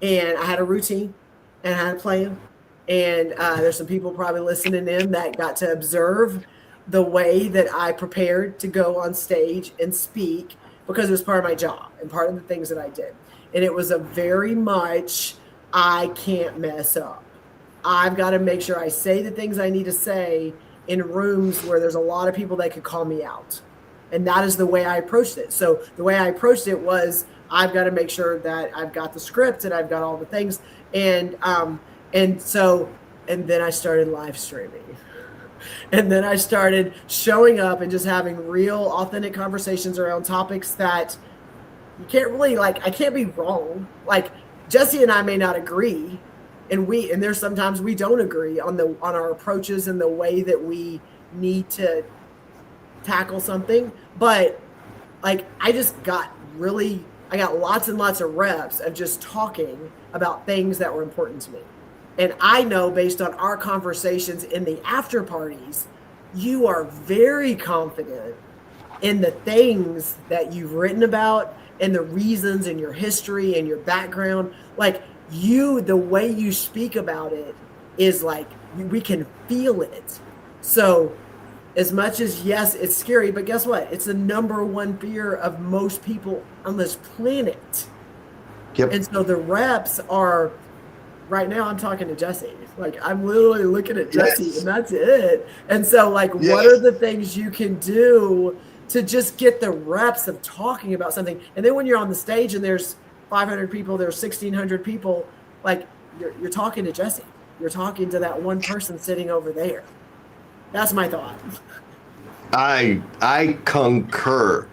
and I had a routine and I had a plan. And there's some people probably listening in that got to observe the way that I prepared to go on stage and speak, because it was part of my job and part of the things that I did. And it was a very much, I can't mess up. I've got to make sure I say the things I need to say, in rooms where there's a lot of people that could call me out. And that is the way I approached it. So the way I approached it was I've got to make sure that I've got the script and I've got all the things. And then I started live streaming. And then I started showing up and just having real, authentic conversations around topics that you can't really, like, I can't be wrong. Like, Jesse and I may not agree, and there's sometimes we don't agree on our approaches and the way that we need to tackle something. But like, I got lots and lots of reps of just talking about things that were important to me. And I know based on our conversations in the after parties, you are very confident in the things that you've written about and the reasons and your history and your background. Like, the way you speak about it is like, we can feel it. So as much as, yes, it's scary, but guess what? It's the number one fear of most people on this planet. Yep. And so the reps are, right now I'm talking to Jesse. Like, I'm literally looking at Jesse, and that's it. And so, like, what are the things you can do to just get the reps of talking about something? And then when you're on the stage and there's 500 people, there's 1,600 people, like, you're talking to Jesse. You're talking to that one person sitting over there. That's my thought. I concur.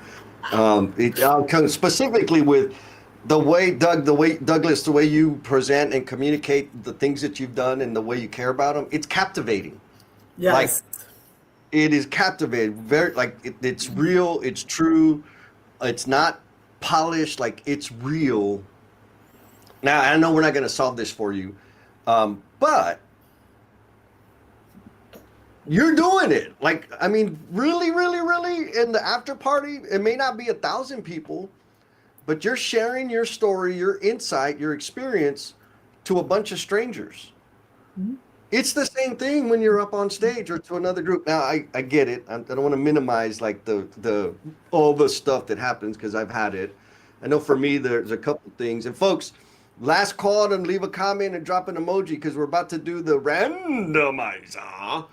Specifically with the way Douglas, the way you present and communicate the things that you've done and the way you care about them, it's captivating. Yes. Like, it is captivating. Very, like, it's real. It's true. It's not polished. Like, it's real. Now, I know we're not going to solve this for you, but you're doing it. Like, I mean, really, really, really, in the after party, it may not be 1,000 people, but you're sharing your story, your insight, your experience to a bunch of strangers. Mm-hmm. It's the same thing when you're up on stage or to another group. Now, I get it. I don't want to minimize, like, the all the stuff that happens, because I've had it. I know for me, there's a couple things. And folks, last call to leave a comment and drop an emoji, because we're about to do the randomizer.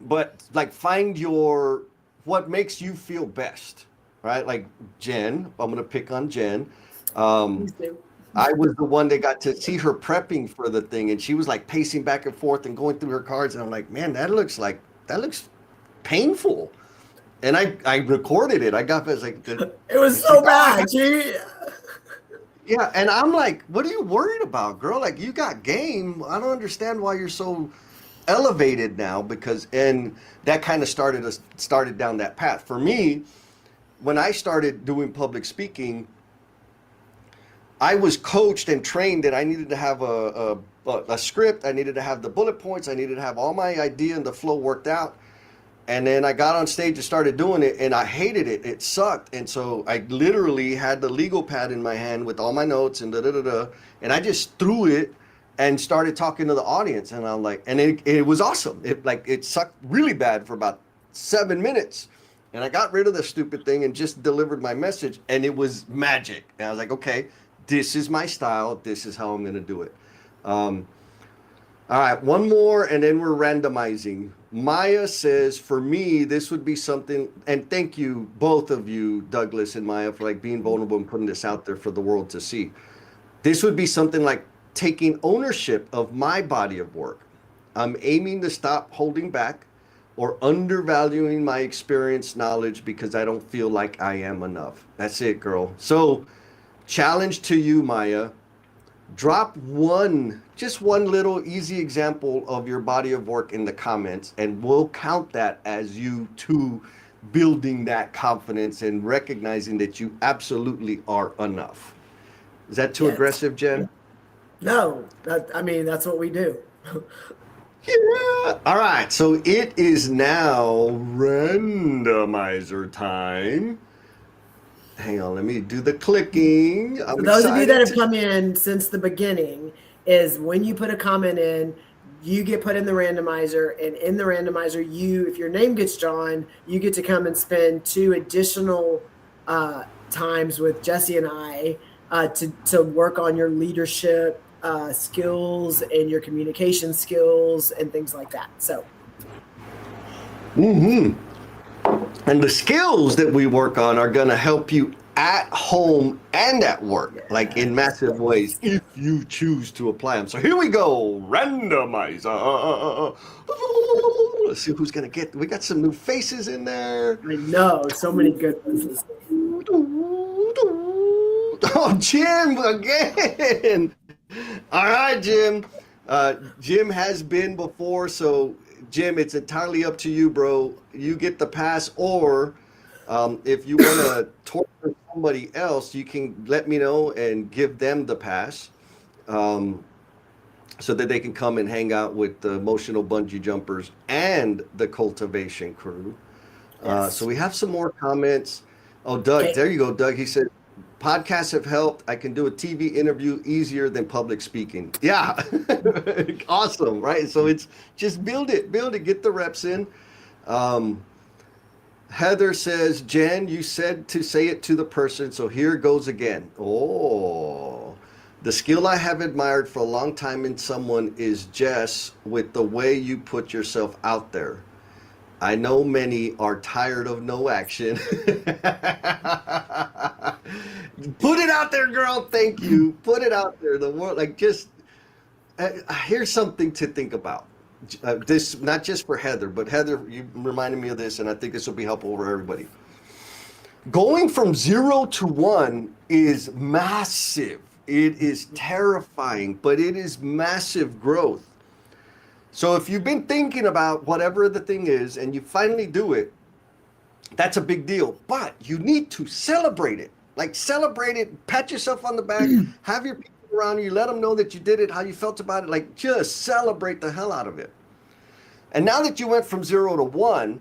But, like, find what makes you feel best, right? Like Jen, I'm going to pick on Jen. I was the one that got to see her prepping for the thing, and she was like pacing back and forth and going through her cards. And I'm like, man, that looks painful. And I recorded it. I was like, it was so bad. Yeah. And I'm like, what are you worried about, girl? Like, you got game. I don't understand why you're so elevated now, and that kind of started down that path. For me, when I started doing public speaking, I was coached and trained that I needed to have a script. I needed to have the bullet points. I needed to have all my idea and the flow worked out. And then I got on stage and started doing it, and I hated it. It sucked. And so I literally had the legal pad in my hand with all my notes and and I just threw it and started talking to the audience. And I'm like, and it was awesome. It sucked really bad for about 7 minutes. And I got rid of the stupid thing and just delivered my message, and it was magic. And I was like, okay, this is my style. This is how I'm going to do it. All right, one more, and then we're randomizing. Maya says, for me, this would be something, and thank you, both of you, Douglas and Maya, for, like, being vulnerable and putting this out there for the world to see. This would be something like taking ownership of my body of work. I'm aiming to stop holding back or undervaluing my experience, knowledge, because I don't feel like I am enough. That's it, girl. So, challenge to you, Maya. Drop just one little easy example of your body of work in the comments, and we'll count that as you two building that confidence and recognizing that you absolutely are enough. Is that too aggressive, Jen? No, that's what we do. Yeah. All right. So it is now randomizer time. Hang on, let me do the clicking. For those of you that have come in since the beginning, is when you put a comment in, you get put in the randomizer, and in the randomizer, if your name gets drawn, you get to come and spend 2 additional times with Jesse and I to work on your leadership skills and your communication skills and things like that. So. Mm-hmm. And the skills that we work on are going to help you at home and at work, like in massive ways, if you choose to apply them. So here we go, randomizer. Let's see who's going to get. We got some new faces in there. I know, so many good ones. Oh, Jim again. All right, Jim. Jim has been before, so Jim, it's entirely up to you, bro. You get the pass, or if you want to torture somebody else, you can let me know and give them the pass, so that they can come and hang out with the emotional bungee jumpers and the cultivation crew. Yes. So we have some more comments. Oh, Doug, Okay. there you go, Doug. He said, podcasts have helped. I can do a TV interview easier than public speaking. Yeah. Awesome, right? So it's just build it, get the reps in. Heather says, Jen, you said to say it to the person, so here goes again. Oh, the skill I have admired for a long time in someone is Jess, with the way you put yourself out there. I know many are tired of no action. Put it out there, girl. Thank you. Put it out there. The world, like, just here's something to think about. This, not just for Heather, but Heather, you reminded me of this, and I think this will be helpful for everybody. Going from 0 to 1 is massive. It is terrifying, but it is massive growth. So if you've been thinking about whatever the thing is and you finally do it, that's a big deal. But you need to celebrate it. Like, celebrate it, pat yourself on the back, have your people around you, let them know that you did it, how you felt about it. Like, just celebrate the hell out of it. And now that you went from 0 to 1,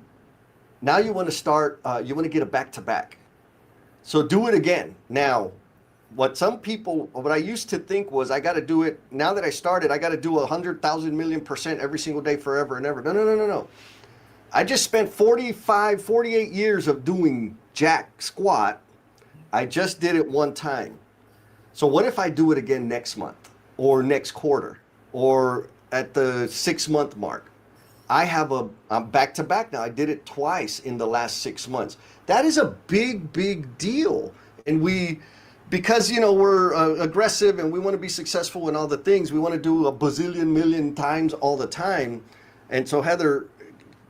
now you want to start, you want to get a back-to-back. So do it again. Now, what I used to think was, I got to do it, now that I started, I got to do 100,000 million% every single day forever and ever. No. I just spent 48 years of doing jack squat. I just did it one time. So what if I do it again next month or next quarter or at the 6-month mark? I'm back to back now. I did it twice in the last 6 months. That is a big, big deal. And because, we're aggressive and we want to be successful in all the things, we want to do a bazillion million times all the time. And so, Heather,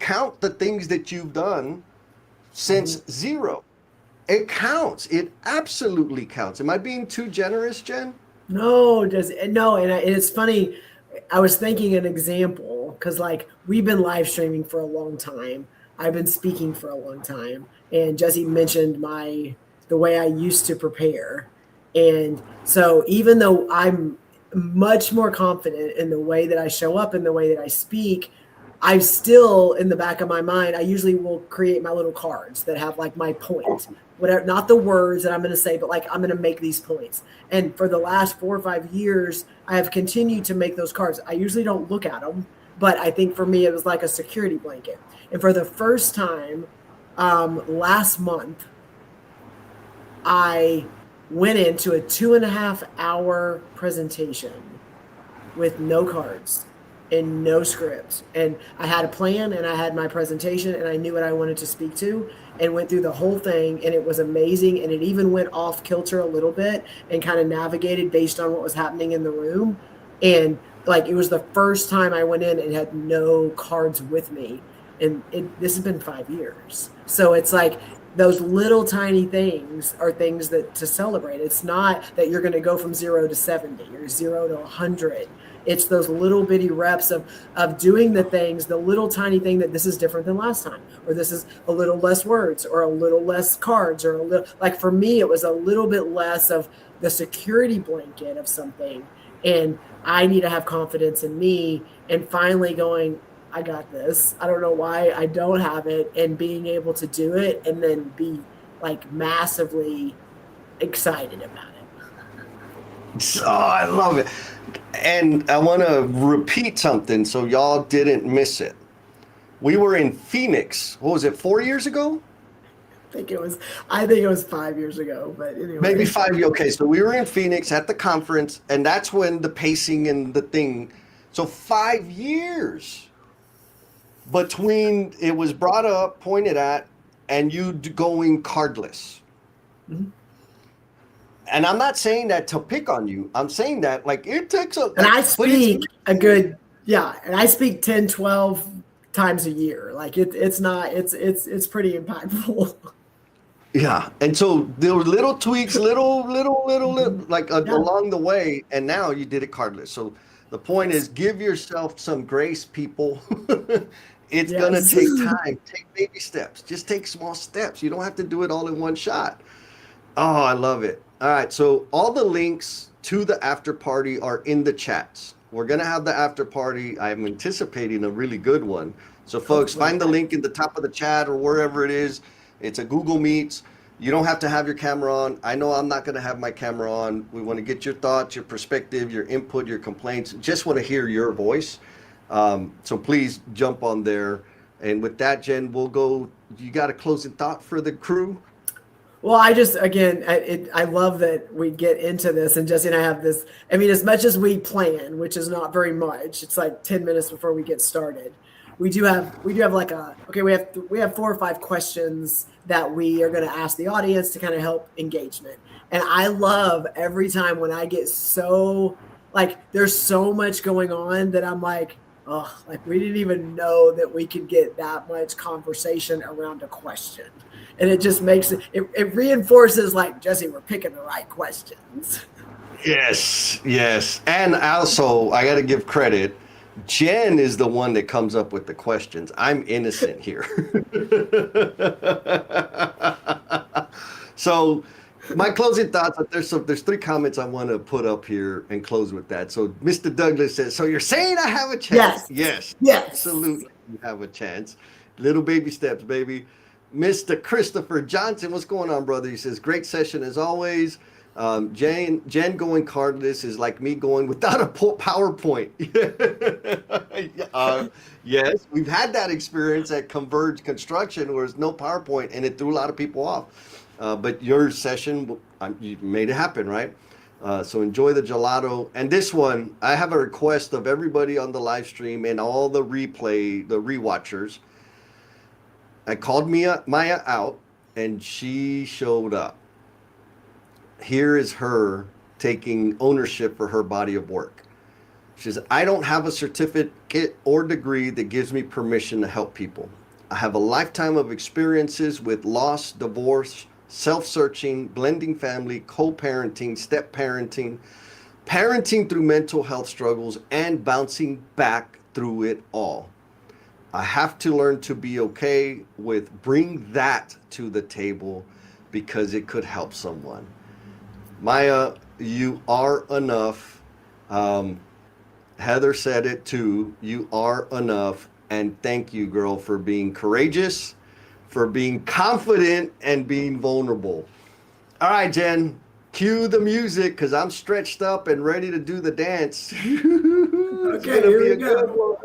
count the things that you've done since 0. It counts. It absolutely counts. Am I being too generous, Jen? No, and it's funny. I was thinking an example, because like we've been live streaming for a long time. I've been speaking for a long time, and Jesse mentioned the way I used to prepare. And so even though I'm much more confident in the way that I show up and the way that I speak, I still, in the back of my mind, I usually will create my little cards that have like my point, whatever, not the words that I'm going to say, but like I'm going to make these points. And for the last 4 or 5 years, I have continued to make those cards. I usually don't look at them, but I think for me, it was like a security blanket. And for the first time last month, I went into a 2.5-hour presentation with no cards and no script. And I had a plan and I had my presentation and I knew what I wanted to speak to, and went through the whole thing, and it was amazing. And it even went off kilter a little bit and kind of navigated based on what was happening in the room. And like, it was the first time I went in and had no cards with me. And this has been 5 years. So it's like, those little tiny things are things that to celebrate. It's not that you're going to go from 0 to 70 or 0 to 100. It's those little bitty reps of doing the things, the little tiny thing that this is different than last time, or this is a little less words or a little less cards, or a little, like for me, it was a little bit less of the security blanket of something. And I need to have confidence in me, and finally going, I got this. I don't know why I don't have it, and being able to do it and then be like massively excited about it. Oh, I love it. And I want to repeat something so y'all didn't miss it. We were in Phoenix, what was it, 4 years ago? I think it was 5 years ago, but anyway. Maybe 5 years. Okay, so we were in Phoenix at the conference, and that's when the pacing and the thing. So 5 years between it was brought up, pointed at, and you going cardless. Mhm. And I'm not saying that to pick on you. I'm saying that like it takes a. And I speak a good, yeah, and I speak 10, 12 times a year. Like it's pretty impactful. Yeah, and so there were little tweaks, little, like Yeah. along the way, and now you did it cardless. So the point is, give yourself some grace, people. It's gonna Yes. take time. Take baby steps. Just take small steps. You don't have to do it all in one shot. Oh, I love it. All right, so all the links to the after party are in the chats. We're gonna have the after party. I'm anticipating a really good one. So folks, find the link in the top of the chat or wherever it is. It's a Google Meets. You don't have to have your camera on. I know I'm not going to have my camera on. We want to get your thoughts, your perspective, your input, your complaints. Just want to hear your voice. So please jump on there. And with that, Jen, we'll go. You got a closing thought for the crew? Well, I love that we get into this, and Jesse and I have this. I mean, as much as we plan, which is not very much, it's like 10 minutes before we get started. We do have like we have 4 or 5 questions that we are going to ask the audience to kind of help engagement. And I love every time when I get so like there's so much going on that I'm like, oh, like we didn't even know that we could get that much conversation around a question. And it just makes it reinforces like, Jesse, we're picking the right questions. Yes. And also, I got to give credit. Jen is the one that comes up with the questions. I'm innocent here. So my closing thoughts, there's 3 comments I want to put up here and close with that. So Mr. Douglas says, so you're saying I have a chance? Yes. Absolutely, you have a chance. Little baby steps, baby. Mr. Christopher Johnson, what's going on, brother? He says, great session as always. Jen going cardless is like me going without a PowerPoint. Yes, we've had that experience at Converge Construction where there's no PowerPoint and it threw a lot of people off. But your session, you made it happen, right? So enjoy the gelato. And this one, I have a request of everybody on the live stream and all the rewatchers. I called Maya out and she showed up. Here is her taking ownership for her body of work. She says, I don't have a certificate or degree that gives me permission to help people. I have a lifetime of experiences with loss, divorce, self-searching, blending family, co-parenting, step-parenting, parenting through mental health struggles, and bouncing back through it all. I have to learn to be okay with bring that to the table because it could help someone. Maya, you are enough. Heather said it too. You are enough. And thank you, girl, for being courageous, for being confident, and being vulnerable. All right, Jen, cue the music because I'm stretched up and ready to do the dance. Okay, here we go.